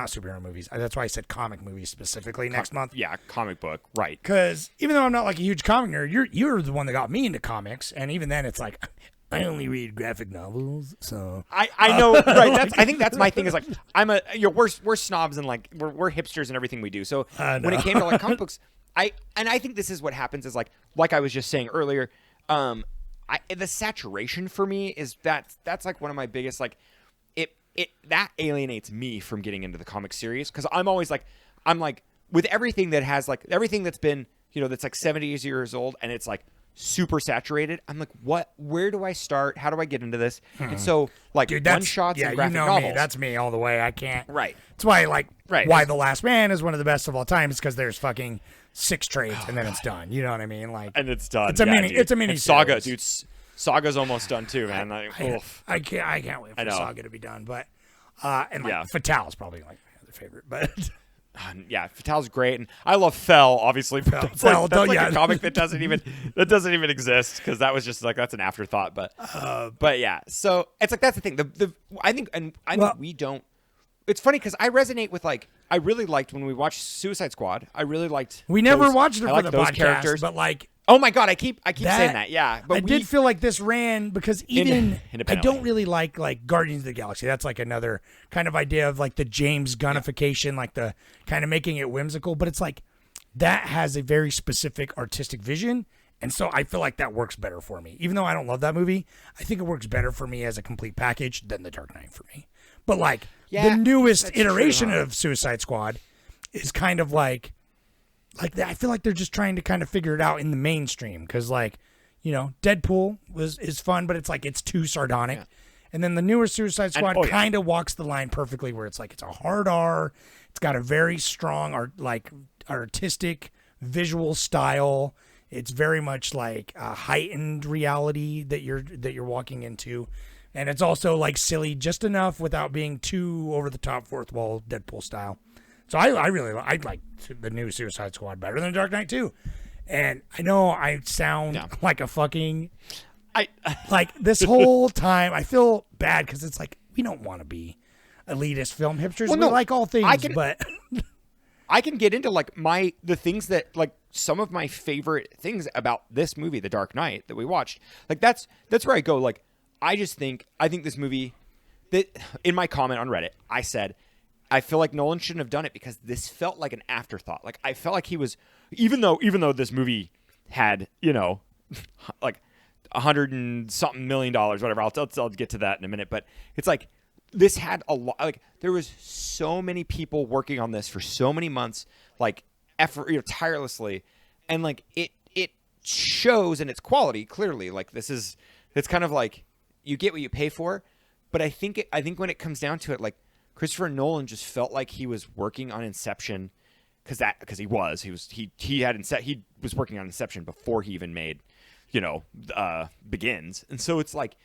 superhero movies. That's why I said comic movies specifically next month. yeah, comic book, right? Because even though I'm not like a huge comic nerd, you're the one that got me into comics, and even then, it's like I only read graphic novels. So I know, right? I think that's my thing. Is like we're snobs and like we're hipsters and everything we do. So when it came to like comic books, I think this is what happens is like I was just saying earlier. The saturation for me is that's like one of my biggest like it that alienates me from getting into the comic series because I'm always like with everything that has like everything that's been that's like 70 years old and it's like super saturated. I'm like, where do I start? How do I get into this? And so like dude, one shots and graphic novels. me. That's me all the way. I can't. Right. That's why why The Last Man is one of the best of all time is because there's fucking 6 trades and then it's done. You know what I mean? Like, and it's done. It's a mini. Dude. It's a mini And Saga, series. dude. Saga's almost done too, man. Oof. I can't wait for know. Saga to be done. But and like Yeah. Fatale is probably like my other favorite. But Yeah, Fatale's great, and I love Fell. Obviously, but that's Fell, like, that's like yeah. a comic that doesn't even exist because that was just like that's an afterthought. But yeah, so it's like that's the thing. I think we don't. It's funny because I resonate with like I really liked when we watched Suicide Squad. I really liked. we never those- watched it I for liked the those podcast. characters. But like. Oh my god, I keep saying that. Yeah, but I did feel like this ran because even I independently. don't really like Guardians of the Galaxy. That's like another kind of idea of like the James Gunnification, like the kind of making it whimsical. But it's like that has a very specific artistic vision, and so I feel like that works better for me. Even though I don't love that movie, I think it works better for me as a complete package than The Dark Knight for me. But like the newest that's true, iteration huh? of Suicide Squad is kind of like I feel like they're just trying to kind of figure it out in the mainstream because like Deadpool is fun, but it's like it's too sardonic. Yeah. And then the newer Suicide Squad kind of walks the line perfectly where it's like it's a hard R, it's got a very strong artistic visual style. It's very much like a heightened reality that you're walking into. And it's also like silly just enough without being too over the top fourth wall Deadpool style. So I like the new Suicide Squad better than Dark Knight 2. And I know I sound like a fucking like this whole time I feel bad because it's like we don't want to be elitist film hipsters. Well, we no, like all things, but I can get into like the things that like some of my favorite things about this movie, The Dark Knight, that we watched. Like that's where I go. Like I think this movie that in my comment on Reddit I said I feel like Nolan shouldn't have done it because this felt like an afterthought. Like I felt like he was even though this movie had like $100 and something million, whatever. I'll get to that in a minute. But it's like this had a lot. Like there was so many people working on this for so many months, like effort, tirelessly, and like it shows in its quality clearly. Like it's kind of like you get what you pay for. But I think when it comes down to it, like Christopher Nolan just felt like he was working on Inception because he was working on Inception before he even made, Begins. And so it's like,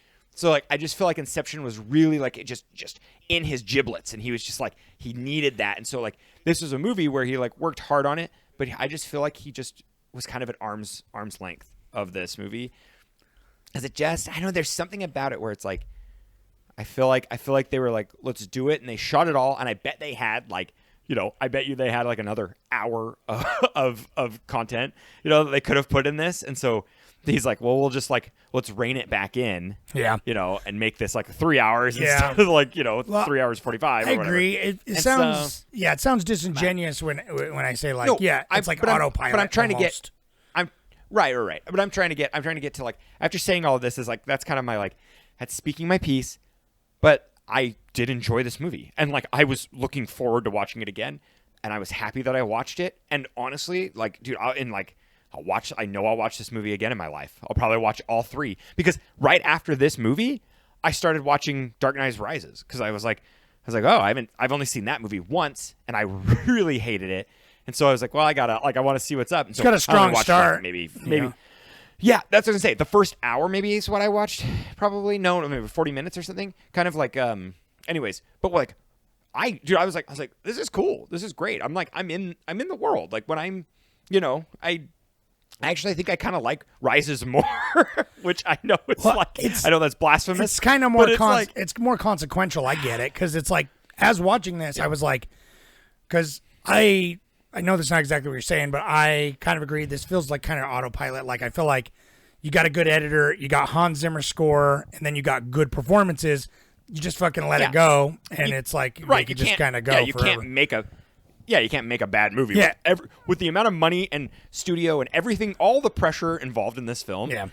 I just feel like Inception was really like it just in his giblets, and he was just like he needed that. And so like this was a movie where he like worked hard on it, but I just feel like he just was kind of at arm's length of this movie. Because I don't know, there's something about it where it's like I feel like they were like, let's do it, and they shot it all, and I bet they had like, I bet you they had like another hour of content, that they could have put in this. And so he's like, well, we'll just like, let's rein it back in, and make this like 3 hours instead of like, 3 hours 45. I agree. It sounds, it sounds disingenuous when I say like, it's like autopilot. But I'm trying almost. to get, right. But I'm trying to get to like, after saying all of this is like, that's kind of my like, that's speaking my piece, but I did enjoy this movie, and like I was looking forward to watching it again, and I was happy that I watched it. And honestly, like, dude, I know I'll watch this movie again in my life. I'll probably watch all three, because right after this movie, I started watching Dark Knight Rises, because I was like, oh, I've only seen that movie once, and I really hated it. And so I was like, well, I want to see what's up. And so it's got a strong start. Maybe. Yeah, that's what I was gonna say. The first hour maybe is what I watched. Probably maybe 40 minutes or something. Kind of like anyways, but like I was like, this is cool. This is great. I'm like, I'm in the world. Like when I'm, I actually think I kind of like Rises more, which I know I know that's blasphemous. It's kind of more it's more consequential. I get it, because it's like, as watching this, I was like, because I know that's not exactly what you're saying, but I kind of agree. This feels like kind of autopilot. Like I feel like you got a good editor, you got Hans Zimmer score, and then you got good performances. You just fucking let it go, and it's like you just kind of go. Yeah, you can't make a bad movie. Yeah. With the amount of money and studio and everything, all the pressure involved in this film. Yeah.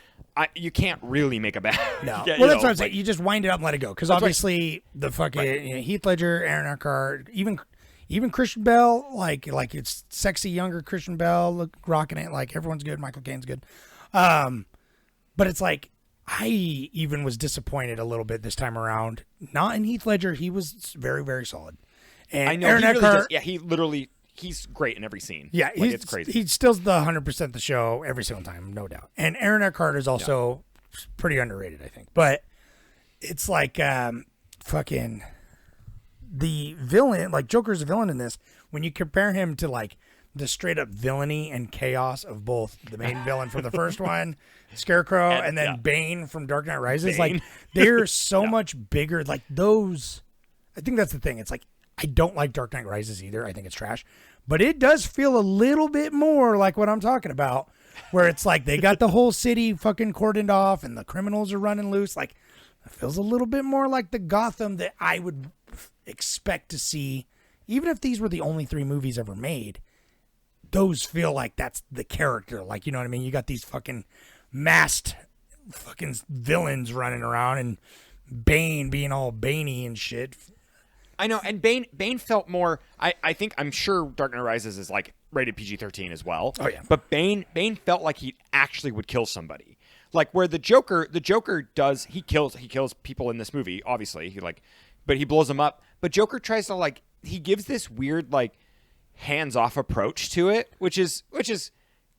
You can't really make a bad. No. Well, that's what I'm saying. You just wind it up and let it go, because obviously the fucking Heath Ledger, Aaron Eckhart, even Christian Bale, like it's sexy younger Christian Bale rocking it. Like everyone's good. Michael Caine's good. But it's like I even was disappointed a little bit this time around. Not in Heath Ledger. He was very, very solid. And I know Aaron Eckhart, he's great in every scene. Yeah, it's crazy. He still's the 100% the show every single time, no doubt. And Aaron Eckhart is also pretty underrated, I think. But it's like fucking the villain, like Joker's a villain in this. When you compare him to like the straight up villainy and chaos of both the main villain from the first one, Scarecrow, and then Bane from Dark Knight Rises, like they're so much bigger. Like those, I think that's the thing. It's like, I don't like Dark Knight Rises either. I think it's trash, but it does feel a little bit more like what I'm talking about, where it's like they got the whole city fucking cordoned off and the criminals are running loose. Like it feels a little bit more like the Gotham that I would expect to see, even if these were the only 3 movies ever made. Those feel like that's the character. Like, you know what I mean? You got these fucking masked fucking villains running around, and Bane being all Baney and shit. I know, and Bane felt more. I'm sure Dark Knight Rises is like rated PG-13 as well. Oh yeah, but Bane felt like he actually would kill somebody. Like where the Joker does, he kills people in this movie. Obviously, but he blows them up. But Joker tries to like, he gives this weird like hands-off approach to it, which is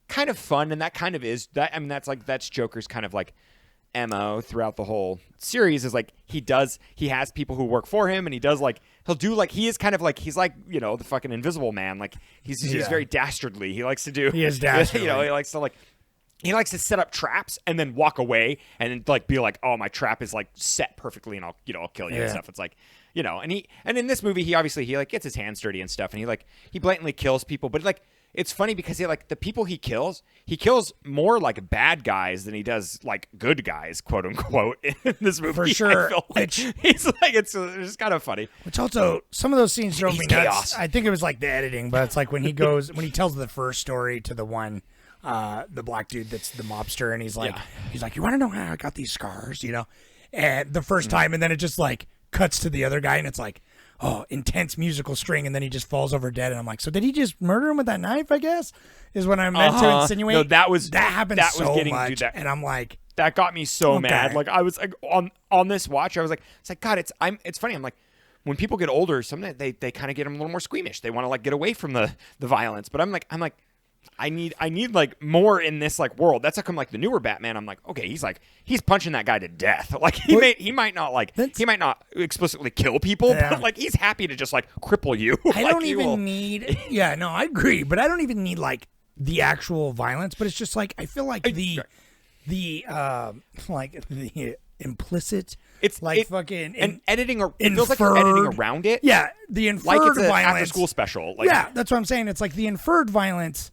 kind of fun, and that kind of is that. I mean, that's Joker's kind of like MO throughout the whole series, is like he has people who work for him, and he is kind of like, he's like, the fucking Invisible Man. Like he's very dastardly. He likes to do. He is dastardly. He likes to set up traps and then walk away and then like be like, oh, my trap is like set perfectly, and I'll kill you and stuff. It's like, and in this movie he like gets his hands dirty and stuff, and he blatantly kills people, but like it's funny because the people he kills more like bad guys than he does like good guys, quote unquote, in this movie. For sure. He's like, it's kind of funny. Which also, some of those scenes drove me nuts. I think it was like the editing, but it's like when he tells the first story to the one, the black dude that's the mobster, and he's like, you want to know how I got these scars, and the first time, and then it just like cuts to the other guy, and it's like, oh, intense musical string, and then he just falls over dead, and I'm like, so did he just murder him with that knife, I guess, is what I'm meant to insinuate. No, that happened so much, and I'm like, that got me so mad. Like I was like on this watch, I was like, it's like, God, it's funny. I'm like, when people get older, sometimes they kind of get them a little more squeamish. They want to like get away from the violence. But I'm like, I need like more in this like world. That's how come like the newer Batman, I'm like, okay, he's punching that guy to death. Like he might not explicitly kill people, but like he's happy to just like cripple you. I don't even need. Yeah, no, I agree, but I don't even need like the actual violence. But it's just like I feel like the implicit. It's like fucking and editing. It feels like you're editing around it. Yeah, the inferred like it's an violence. after school special. Like, yeah, that's what I'm saying. It's like the inferred violence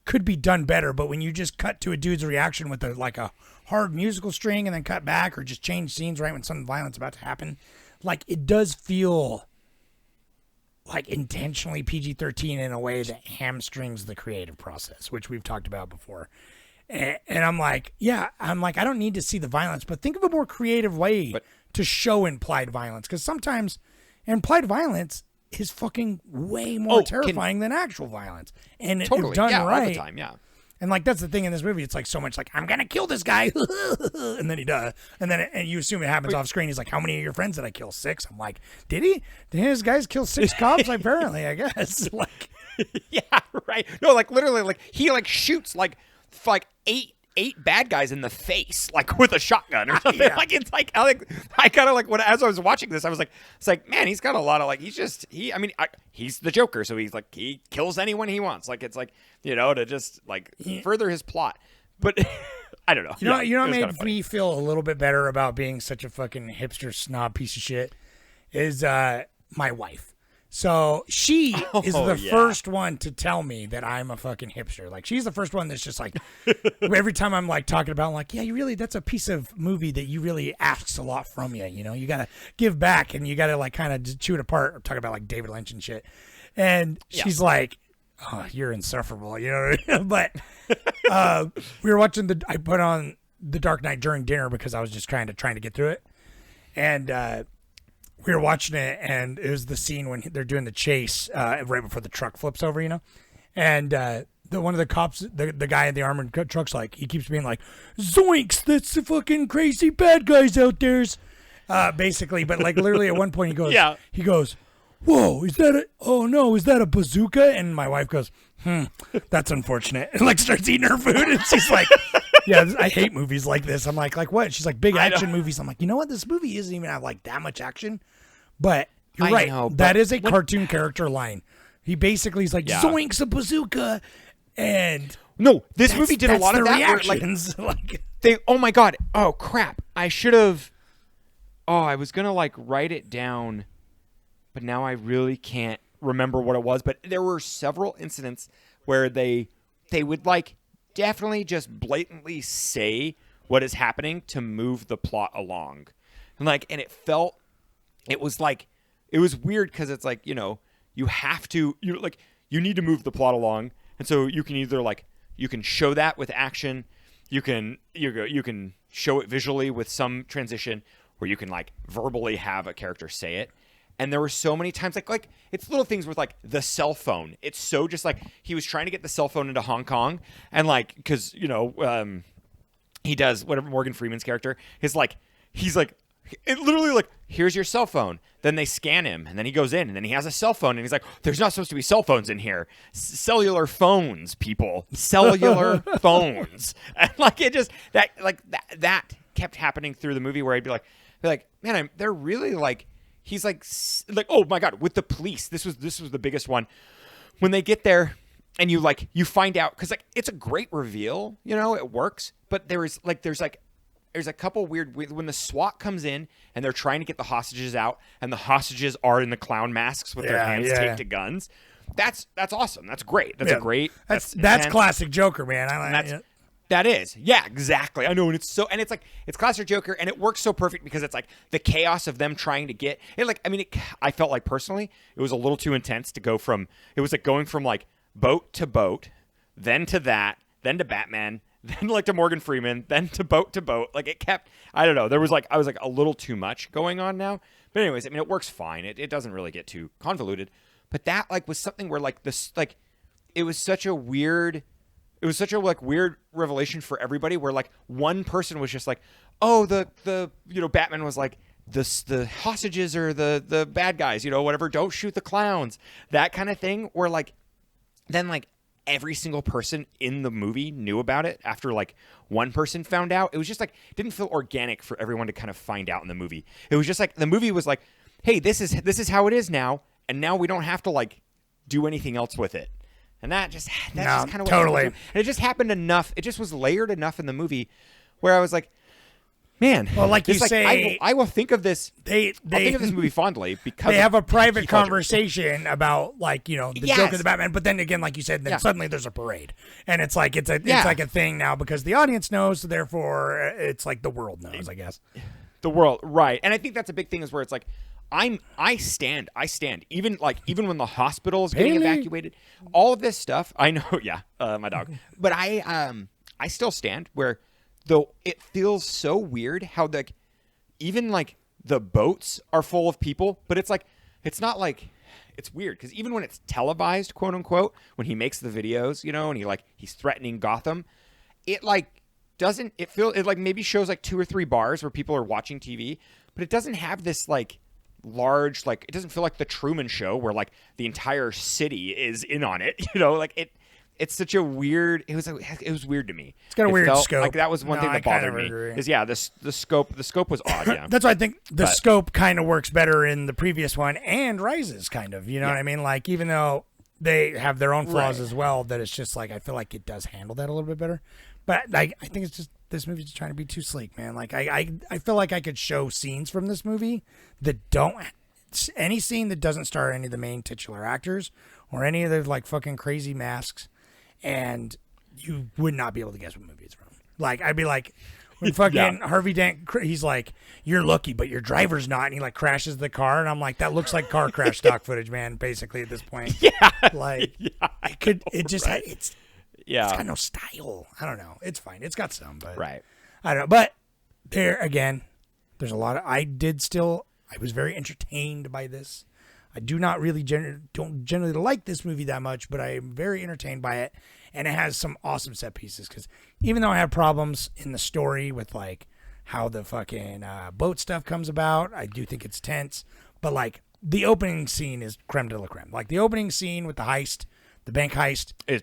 could be done better, but when you just cut to a dude's reaction with a hard musical string and then cut back or just change scenes right when something violent's about to happen, like it does feel like intentionally PG-13 in a way that hamstrings the creative process, which we've talked about before. And I'm like, I don't need to see the violence, but think of a more creative way to show implied violence, because sometimes implied violence is fucking way more terrifying than actual violence. And totally, if done right, all the time, yeah. And like that's the thing in this movie. It's like so much like I'm gonna kill this guy, and then he does, and you assume it happens off screen. He's like, "How many of your friends did I kill? 6." I'm like, "Did he? Did his guys kill 6 cops?" Apparently, I guess. Like, yeah, right. No, like literally, like he like shoots like eight bad guys in the face, like with a shotgun or something. Yeah. Like it's like I kind of like when as I was watching this, I was like, it's like, man, he's got a lot of like he's the Joker, so he's like he kills anyone he wants. Like it's like to just like further his plot. But I don't know. You know what made me feel a little bit better about being such a fucking hipster snob piece of shit is my wife. So she is the first one to tell me that I'm a fucking hipster. Like she's the first one that's just like every time I'm like talking about, I'm like, yeah, that's a piece of movie that you really asks a lot from you. You gotta give back and you gotta like kind of chew it apart. I'm talking about like David Lynch and shit. And she's like, oh, you're insufferable, you know what I mean? But we were watching I put on The Dark Knight during dinner because I was just trying to get through it. And we were watching it, and it was the scene when they're doing the chase right before the truck flips over, and one of the cops, the guy in the armored truck's like, he keeps being like, "Zoinks! That's the fucking crazy bad guys out there's," basically. But like literally at one point he goes, "Whoa! Is that a bazooka?" And my wife goes, "That's unfortunate," and like starts eating her food, and she's like, "Yeah, I hate movies like this." I'm like what? She's like, big action movies. I'm like, you know what? This movie doesn't even have like that much action. But you're right. That is a cartoon character line. He basically is like, "Zoinks, a bazooka," and no, this movie did a lot of that. Reactions. Oh my god! Oh crap! I should have. Oh, I was gonna like write it down, but now I really can't remember what it was. But there were several incidents where they would like definitely just blatantly say what is happening to move the plot along, and it was weird because it's like, you have to, you need to move the plot along. And so you can either you can show that with action. You can show it visually with some transition, or you can verbally have a character say it. And there were so many times like it's little things with the cell phone. It's so just he was trying to get the cell phone into Hong Kong and because, he does whatever Morgan Freeman's character is it literally here's your cell phone. Then they scan him, and then he goes in, and then he has a cell phone, and he's like, "There's not supposed to be cell phones in here. Cellular phones, people. Cellular phones." And it just that kept happening through the movie, where I'd be like, man, they're really he's oh my god, with the police. This was the biggest one when they get there. And you find out because it's a great reveal, it works. But there's a couple weird when the SWAT comes in and they're trying to get the hostages out, and the hostages are in the clown masks with their hands taped to guns. That's awesome. That's great. That's a great. That's classic Joker, man. That is, exactly. I know, and it's classic Joker, and it works so perfect because it's the chaos of them trying to get it. I felt like personally it was a little too intense to go from. It was going from boat to boat, then to that, then to Batman, then to Morgan Freeman, then to boat to boat. It kept, I don't know. There was I was a little too much going on now. But anyways, it works fine. It doesn't really get too convoluted. But that was something where this it was such a weird weird revelation for everybody, where one person was just oh, the Batman was the hostages are the bad guys, whatever. Don't shoot the clowns, that kind of thing. Where like then like every single person in the movie knew about it after like one person found out. It was just like it didn't feel organic for everyone to kind of find out in the movie. It was just like the movie was like, hey, this is how it is now, and now we don't have to like do anything else with it. And that's just kind of totally. And it just happened enough. It just was layered enough in the movie where I was like, man, well, like you like, say, I will think of this. I'll think of this movie fondly because they have a private Heath Ledger. Conversation about like the Yes. Joker, the Batman. But then again, like you said, then Yeah. suddenly there's a parade, and it's like it's Yeah. like a thing now because the audience knows. So therefore, it's like the world knows, I guess. The world, right? And I think that's a big thing is where it's like I stand. Even when the hospital is getting Really? evacuated, all of this stuff. I know, yeah, my dog. But I still stand where though it feels so weird how like even like the boats are full of people, but it's like it's not like it's weird because even when it's televised, quote unquote, when he makes the videos, and he's threatening Gotham, it like doesn't it feel it like maybe shows like 2 or 3 bars where people are watching TV, but it doesn't have this like large like it doesn't feel like the Truman Show where like the entire city is in on it, like it's such a weird it was weird to me. It's got a weird felt scope. like that was one thing I that kind bothered of me agree. is the scope was odd. Yeah. That's why I think the But- scope kind of works better in the previous one and Rises, kind of. You know what I mean? Like even though they have their own flaws Right. as well, that it's just like I feel like it does handle that a little bit better. But like I think it's just this movie's just trying to be too sleek, man. Like I feel like I could show scenes from this movie that don't any scene that doesn't star any of the main titular actors or any of the like fucking crazy masks, and you would not be able to guess what movie it's from. Like I'd be like, when fucking Harvey Dent, he's like, "You're lucky, but your driver's not," and he like crashes the car, and I'm like, that looks like car crash stock footage, man. Basically at this point, like it could, it just had, it's got no style. I don't know. It's fine. It's got some, but Right. I don't know. But there again, there's a lot of. I was very entertained by this. I do not really don't generally like this movie that much, but I am very entertained by it, and it has some awesome set pieces. Because even though I have problems in the story with like how the fucking boat stuff comes about, I do think it's tense. But like the opening scene is creme de la creme. Like the opening scene with the heist, the bank heist, Is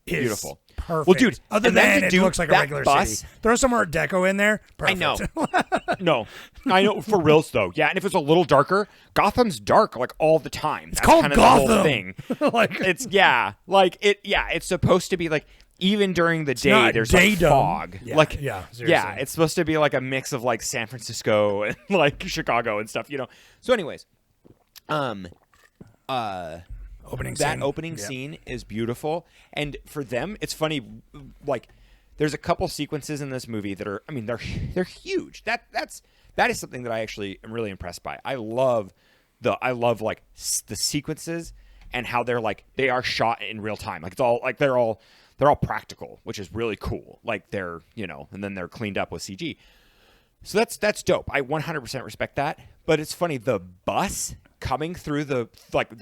beautiful. Perfect. Well, dude, other and then than to it do looks like a that regular bus- city. Throw some Art Deco in there. Perfect. I know. No, I know for reals though. Yeah, and if it's a little darker, Gotham's dark like all the time. That's called kind of the whole Gotham. thing. Like- it's it's supposed to be like even during the day not there's like daydom. fog. Yeah, like yeah, seriously. it's supposed to be like a mix of like San Francisco and like Chicago and stuff. So, anyways, Opening that scene. opening Yeah. scene is beautiful, and for them it's funny like there's a couple sequences in this movie that are they're huge. That is something that I actually am really impressed by. I love like the sequences and how they are shot in real time. Like it's all like they're all practical, which is really cool. Like they're and then they're cleaned up with CG. So that's dope. I 100% respect that. But it's funny, the bus coming through the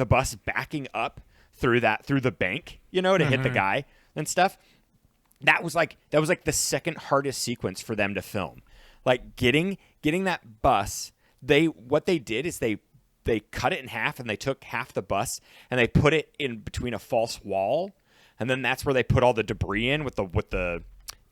bus backing up through the bank, to hit the guy and stuff. That was like the second hardest sequence for them to film. Like getting that bus. What they did is they cut it in half and they took half the bus and they put it in between a false wall, and then that's where they put all the debris in with the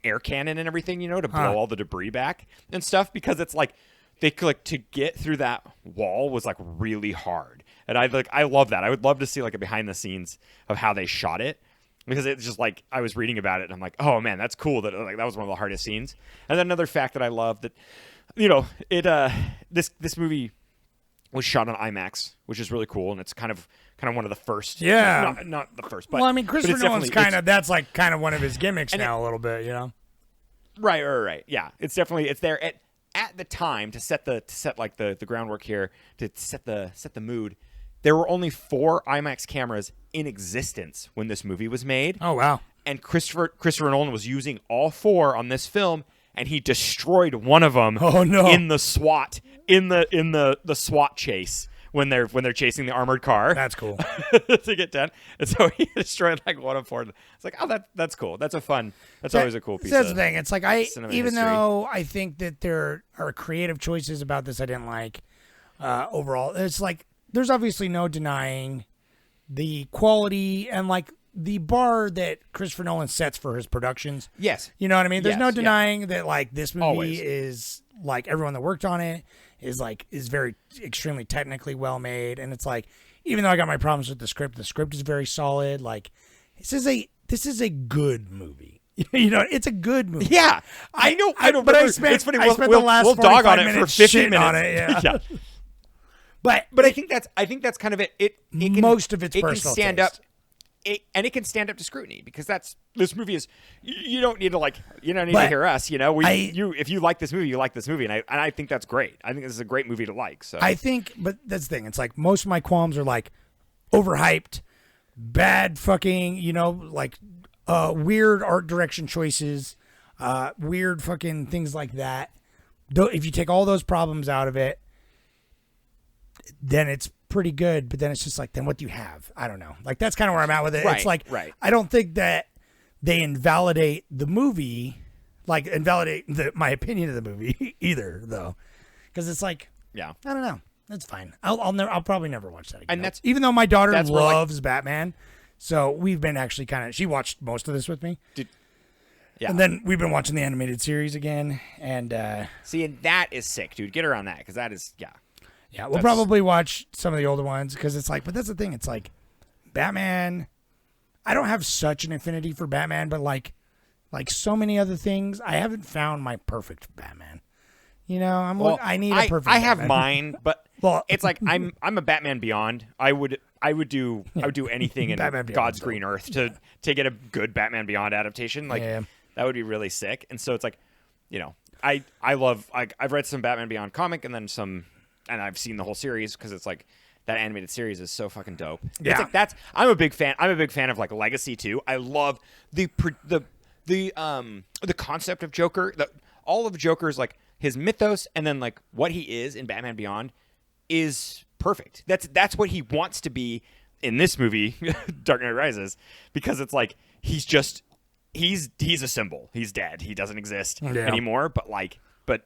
air cannon and everything, to blow all the debris back and stuff, because it's like to get through that wall was like really hard. And I love that. I would love to see like a behind the scenes of how they shot it, because it's just like I was reading about it and I'm like, oh man, that's cool. That like that was one of the hardest scenes. And then another fact that I love that this movie was shot on IMAX, which is really cool, and it's kind of one of the first. Yeah. not the first, but Well, I mean, but Christopher it's Nolan's definitely- that's like kind of one of his gimmicks And now, a little bit, Right. Yeah, it's there at the time to set the groundwork here, to set the mood. There were only 4 IMAX cameras in existence when this movie was made. Oh wow! And Christopher Nolan was using all 4 on this film, and he destroyed one of them. Oh, no. In the SWAT SWAT chase when they're chasing the armored car. That's cool. To get done. And so he destroyed like one of four. It's like, oh, that's cool. That's always a cool piece. That's of the thing. It's like even history. though I think that there are creative choices about this I didn't like overall. It's like there's obviously no denying the quality and like the bar that Christopher Nolan sets for his productions. Yes. You know what I mean? There's Yes, no yeah. denying that like this movie Always. is like everyone that worked on it is very extremely technically well made. And it's like, even though I got my problems with the script is very solid. Like this is a good movie. You know, it's a good movie. Yeah, I know. But I spent, it's funny. I spent the last we'll dog 45 on it for minutes 50 shitting minutes. on it. Yeah. Yeah. But I think that's kind of it. It can, most of its it can personal stand taste. up. And it can stand up to scrutiny because this movie is. You don't need to to But hear us. You know, if you like this movie, you like this movie, and I think that's great. I think this is a great movie to like. So I think, but that's the thing. It's like most of my qualms are like overhyped, bad fucking, like weird art direction choices, weird fucking things like that. Though, if you take all those problems out of it, then it's pretty good. But then it's just like, then what do you have? I don't know. Like that's kind of where I'm at with it. Right, it's like, right. I don't think that they invalidate the movie, like invalidate my opinion of the movie either, though, because it's like, yeah. I don't know. That's fine. I'll probably never watch that again. And that's even though my daughter that's where, loves Batman, so we've been actually she watched most of this with me. Yeah. And then we've been watching the animated series again, and See, and that is sick, dude. Get her on that because that is yeah, we'll probably watch some of the older ones because it's like, but that's the thing. It's like Batman. I don't have such an affinity for Batman, but like so many other things, I haven't found my perfect Batman. You know, I need a perfect. I have Batman. mine, but Well- it's like I'm a Batman Beyond. I would do anything in Batman Beyond, God's so- green earth to get a good Batman Beyond adaptation. Like Yeah. that would be really sick. And so it's like, I love I've read some Batman Beyond comic and then some, and I've seen the whole series because it's like that animated series is so fucking dope. Yeah. It's like I'm a big fan. I'm a big fan of like Legacy too. I love the concept of Joker. All of Joker's like his mythos and then like what he is in Batman Beyond is perfect. That's what he wants to be in this movie, Dark Knight Rises, because it's like he's a symbol. He's dead. He doesn't exist anymore. But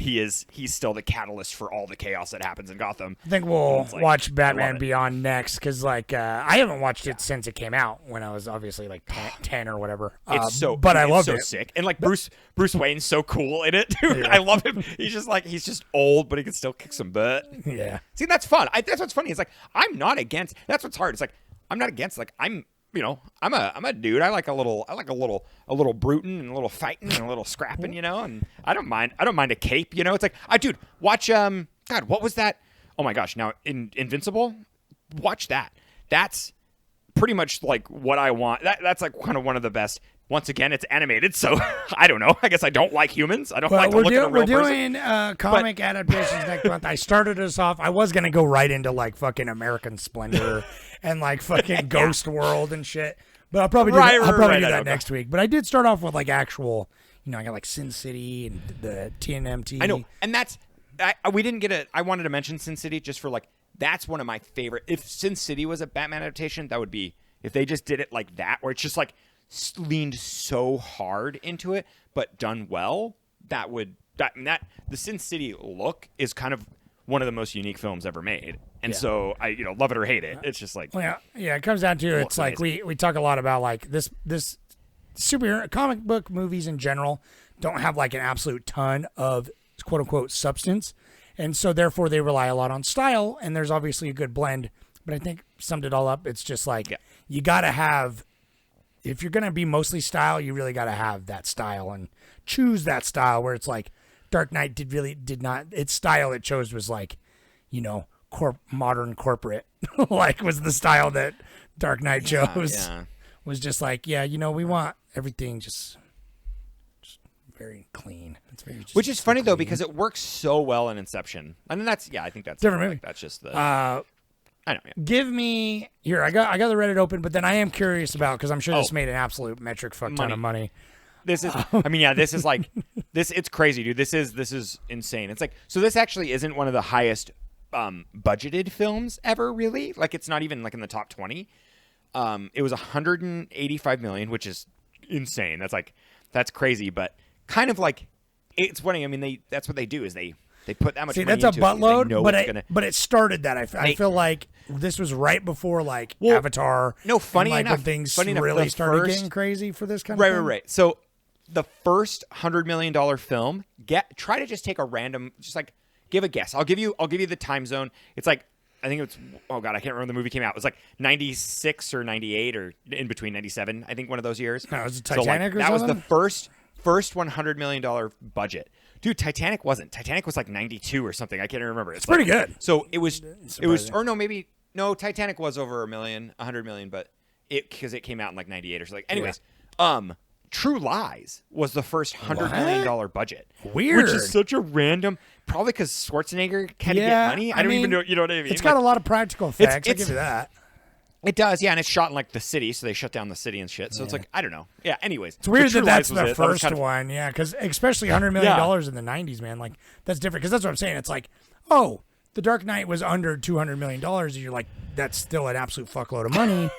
he's still the catalyst for all the chaos that happens in Gotham. I think we'll like, watch I Batman love it. Beyond next because, like, I haven't watched it since it came out when I was obviously like 10 or whatever. It's but I loved so it. sick, and like Bruce Wayne's so cool in it, dude. Yeah. I love him. He's just old, but he can still kick some butt. Yeah, See, that's fun. That's what's funny. It's like I'm not against. That's what's hard. It's like I'm not against. Like I'm a dude. I like a little brutin' and a little fighting and a little scrapping, and I don't mind a cape, It's like, watch God, what was that? Oh my gosh, now Invincible, watch that. That's pretty much like what I want. That's like kind of one of the best. Once again, it's animated, so I don't know. I guess I don't like humans. I don't like to look at a real we're person. doing comic adaptations next month. I started us off. I was gonna go right into like fucking American Splendor and like fucking Ghost World and shit, but I'll probably do Right, that, I'll probably right, do I that don't know. next week. But I did start off with like actual, I got like Sin City and the TNMT. I know, and we didn't get it. I wanted to mention Sin City just for like that's one of my favorite. If Sin City was a Batman adaptation, that would be if they just did it like that, where it's just like leaned so hard into it, but done well. The Sin City look is kind of one of the most unique films ever made, and so I love it or hate it. It's just like Well, yeah. It comes down to it's like we talk a lot about like this superhero comic book movies in general don't have like an absolute ton of quote unquote substance, and so therefore they rely a lot on style. And there's obviously a good blend, but I think summed it all up, it's just like you gotta have. If you're gonna be mostly style, you really gotta have that style and choose that style. Where it's like Dark Knight did not. Its style it chose was like, modern corporate, like was the style that Dark Knight chose. Yeah. Was just like, we want everything just very clean. It's very Which is funny though clean. because it works so well in Inception. I mean, I think that's Different like, movie. That's just the. I know. Yeah. Give me here. I got the Reddit open, but then I am curious about because I'm sure this made an absolute metric fuck ton of money. This is. I mean, yeah. This is like this. It's crazy, dude. This is insane. It's like so. This actually isn't one of the highest budgeted films ever, really. Like, it's not even like in the top 20. It was 185 million, which is insane. That's crazy, but kind of like, it's funny. I mean, that's what they do is they put that much money that's into a buttload, it. They know but it's gonna, but it started that. I feel like this was right before like Avatar. No, funny and, like, enough, when things funny enough, really the started first- getting crazy for this kind of thing. Right. So the first $100 million film, try to just take a random, just like give a guess. I'll give you the time zone. It's like, I think it's, oh God, I can't remember when the movie came out. It was like 96 or 98 or in between 97. I think one of those years. No, was it So, like, Titanic or that something? was the first $100 million budget. Dude, Titanic wasn't. Titanic was like 92 or something. I can't even remember. It's pretty like, good. So it was, or no, Titanic was over $100 million, but because it came out in like 98 or something. Anyways, True Lies was the first $100 million budget. Weird. Which is such a random, probably because Schwarzenegger had to get money. I don't even know, you know what I mean? It's got a lot of practical effects. I'll give you that. It does, yeah, and it's shot in like the city, so they shut down the city and shit. So it's like, I don't know. Yeah, anyways. It's weird True that that's Lies was the it. That was first kind of- one, yeah, because especially $100 million in the 90s, man, like, that's different. Because that's what I'm saying. It's like, oh, The Dark Knight was under $200 million, and you're like, that's still an absolute fuckload of money,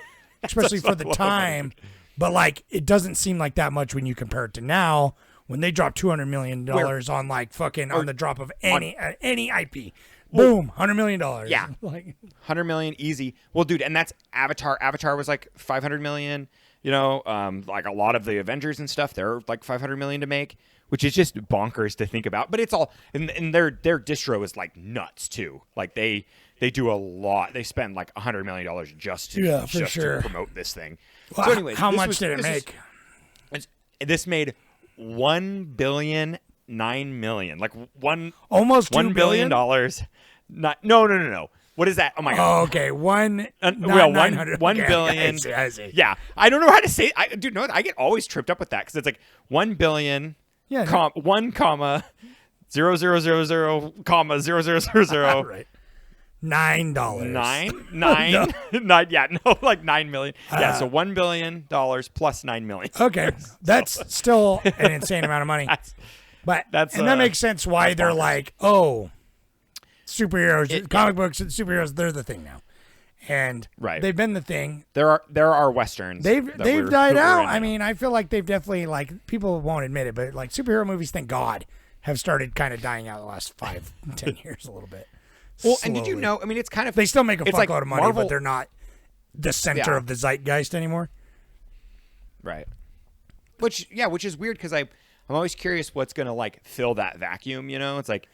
especially for the time. But, like, it doesn't seem like that much when you compare it to now, when they drop $200 million on, like, fucking, on the drop of any IP. Boom, $100 million. Yeah. Like, 100 million easy. Well, dude, and that's Avatar. Avatar was like 500 million. You know, like a lot of the Avengers and stuff, they're like 500 million to make, which is just bonkers to think about. But it's all, and their distro is like nuts too. Like they do a lot. They spend like $100 million just to promote this thing. Well, so, anyways, how much did it make? This made $1,009 million. Like almost $1 $2 billion. billion? No. What is that? Oh my god. Oh, okay. One $1 okay, billion. I see. Yeah, I don't know how to say. Dude, no, I get always tripped up with that because it's like 1 billion. Yeah, 1 comma 0000 comma 0000. Right. $9. Nine. Yeah, no, like 9 million. Yeah, so $1 billion plus 9 million. Okay, that's still an insane amount of money. But that makes sense why they're like, oh, superheroes, comic books, and superheroes, they're the thing now, and they've been the thing. There are westerns. They've died out. I mean, I feel like they've definitely, like, people won't admit it, but like superhero movies, thank God, have started kind of dying out the last 5-10 years a little bit. Well, and did you know? I mean, it's kind of, they still make a fuckload like of money, Marvel, but they're not the center of the zeitgeist anymore. Right. Which is weird because I'm always curious what's gonna like fill that vacuum. You know, it's like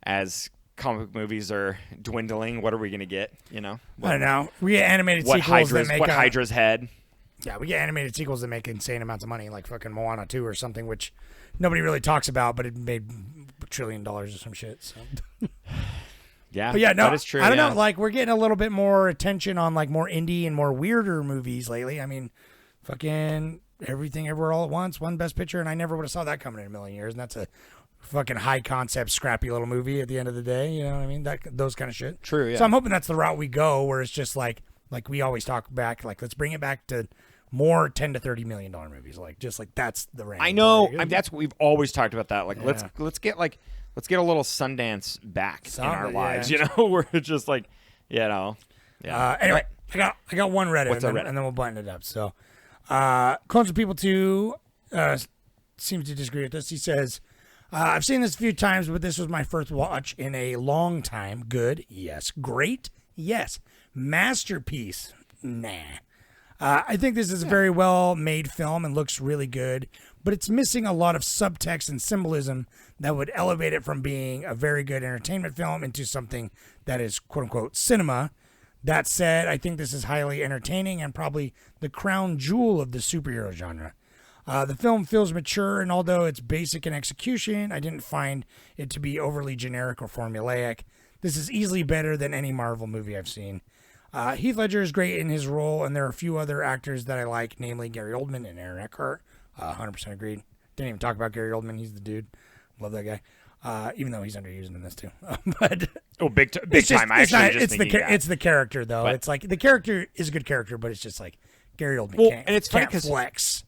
as comic book movies are dwindling, what are we gonna get? You know, I don't know. We get animated sequels that make Hydra's head. Yeah, we get animated sequels that make insane amounts of money, like fucking Moana 2 or something, which nobody really talks about, but it made $1 trillion or some shit. So. Yeah, but yeah, no, that is true. I don't know. Like, we're getting a little bit more attention on like more indie and more weirder movies lately. I mean, fucking Everything Everywhere All at Once won Best Picture, and I never would have saw that coming in a million years. And that's a fucking high concept, scrappy little movie at the end of the day. You know what I mean? Those kind of shit. True. Yeah. So I'm hoping that's the route we go, where it's just like we always talk back, like let's bring it back to more $10 to $30 million movies, like just like that's the range. I know. That's what we've always talked about. That like let's get a little Sundance back in our lives. You know, we're just like, you know. Yeah. Anyway, I got one Reddit, and then we'll button it up. So, Clones of People 2 seems to disagree with this. He says, I've seen this a few times, but this was my first watch in a long time. Good. Yes. Great. Yes. Masterpiece. Nah. I think this is a very well-made film and looks really good, but it's missing a lot of subtext and symbolism that would elevate it from being a very good entertainment film into something that is quote-unquote cinema. That said, I think this is highly entertaining and probably the crown jewel of the superhero genre. The film feels mature, and although it's basic in execution, I didn't find it to be overly generic or formulaic. This is easily better than any Marvel movie I've seen. Heath Ledger is great in his role, and there are a few other actors that I like, namely Gary Oldman and Aaron Eckhart. 100% agreed. Didn't even talk about Gary Oldman. He's the dude. Love that guy. Even though he's underused in this too. But big time. It's the character though. But it's like the character is a good character, but it's just like Gary Oldman can't. And it's funny because flex.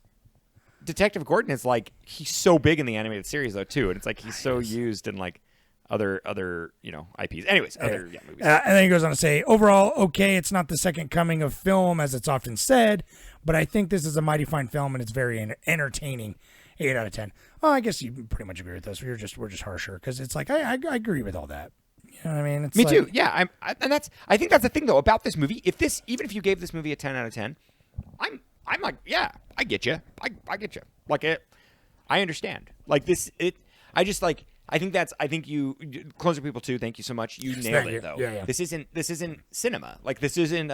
Detective Gordon is like he's so big in the animated series though too, and it's like he's so used in like other IPs. Anyways, other movies. And then he goes on to say, overall, okay, it's not the second coming of film as it's often said, but I think this is a mighty fine film and it's very entertaining. 8 out of 10. Well, I guess you pretty much agree with us. We're just harsher because it's like I agree with all that. You know what I mean? It's Me like, too. Yeah, I think that's the thing though about this movie. Even if you gave this movie a 10 out of 10, I'm like, yeah, I get you. I get you. Like I understand. Like this, I think you Closer People 2. Thank you so much. You nailed it though. Yeah. This isn't cinema. Like this isn't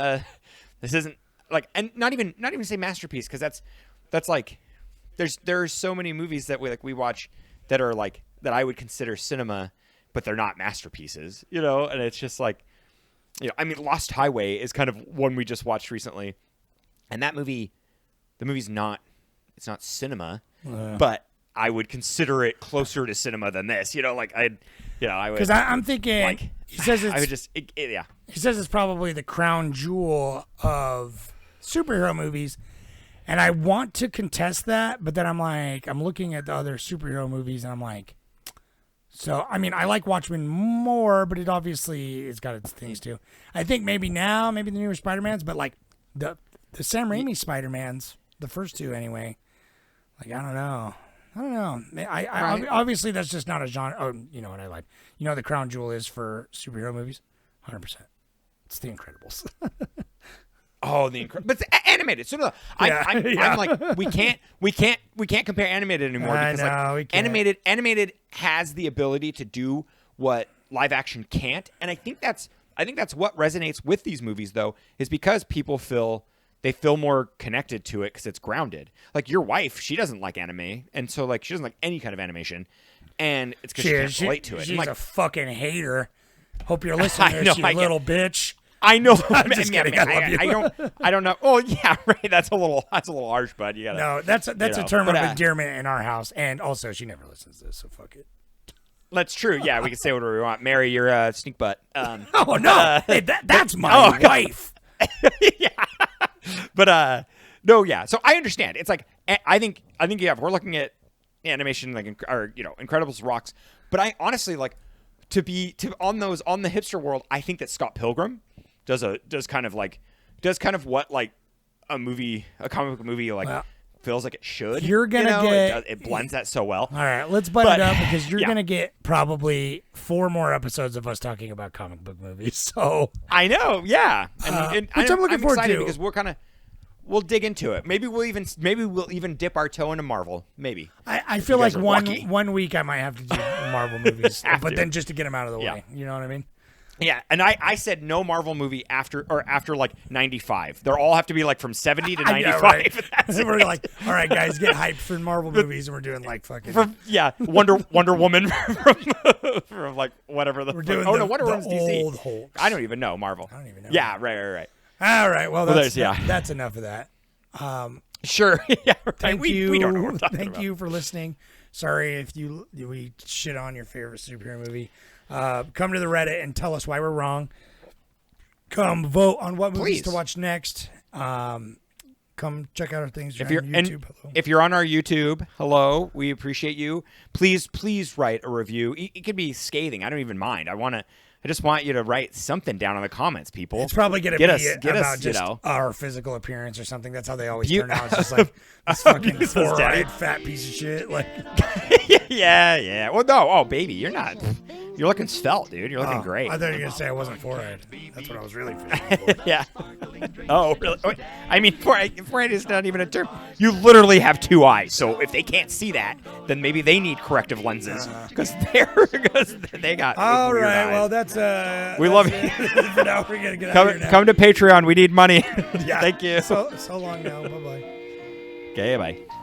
like, and not even say masterpiece because that's like there are so many movies that we watch that are like that I would consider cinema, but they're not masterpieces, and it's just like, I mean, Lost Highway is kind of one we just watched recently, and the movie's not cinema, but I would consider it closer to cinema than this, I would, because I'm thinking, like, he says it's, I would just, yeah. He says it's probably the crown jewel of superhero movies. And I want to contest that, but then I'm looking at the other superhero movies and I'm like, so, I mean, I like Watchmen more, but it obviously has got its things too. I think maybe the newer Spider-Mans, but like the Sam Raimi Spider-Mans, the first two anyway, like, I don't know. I obviously that's just not a genre. Oh, you know what I like. The crown jewel is for superhero movies? 100%. It's The Incredibles. Oh, but it's animated. So no, I'm like, we can't compare animated anymore because we can't. animated has the ability to do what live action can't, and I think that's what resonates with these movies though, is because people feel more connected to it because it's grounded. Like your wife, she doesn't like anime, and so like she doesn't like any kind of animation, and it's because she can't relate to it. She's like, a fucking hater. Hope you're listening, you little bitch. I know. I'm just kidding. I love you. I don't know. Oh yeah, right. That's a little harsh, bud. You gotta. No, that's a term of endearment in our house, and also she never listens to this, so fuck it. That's true. Yeah, we can say whatever we want. Mary, you're a sneak butt. Oh no, hey, that's my wife. Yeah, but no, yeah. So I understand. It's like I think yeah. If we're looking at animation, like Incredibles rocks. But I honestly like on the hipster world. I think that Scott Pilgrim does kind of what like a comic book movie like feels like it should. You're gonna get it blends that so well. All right, let's butt it up because you're gonna get probably 4 more episodes of us talking about comic book movies. So I know, yeah, and which I'm looking forward to because we'll dig into it. Maybe we'll even dip our toe into Marvel. Maybe I feel like one week I might have to do Marvel movies, but then just to get them out of the way. You know what I mean? Yeah, and I said no Marvel movie after like 95. They all have to be like from 70 to 95. Right. We're like, all right, guys, get hyped for Marvel movies, and we're doing like fucking Wonder Woman from like whatever the. We're doing Wonder Woman's DC. Old Hulks. I don't even know Marvel. I don't even know. Yeah, right. All right, well that's enough of that. Sure. Yeah. Right. Thank you. We don't know what we're talking about. Thank you for listening. Sorry if we shit on your favorite superhero movie. Come to the Reddit and tell us why we're wrong. Come vote on what movies to watch next. Come check out our things. If you're on our YouTube, hello, we appreciate you. Please write a review. It could be scathing. I don't even mind. I just want you to write something down in the comments, people. It's probably going to be about just our physical appearance or something. That's how they always turn out. It's just like this fucking four-eyed fat piece of shit. Like, yeah. Well, no. Oh, baby, you're not. You're looking svelte, dude. You're looking great. I thought you were going to say I wasn't four-eyed. That's what I was really feeling. Yeah. Oh, really? I mean, four-eyed is not even a term. You literally have 2 eyes. So if they can't see that, then maybe they need corrective lenses because they got. All right. Eyes. Well, that's we love you. Now we're gonna get come to Patreon. We need money. Yeah. Thank you. So long now. Bye bye. Okay. Bye.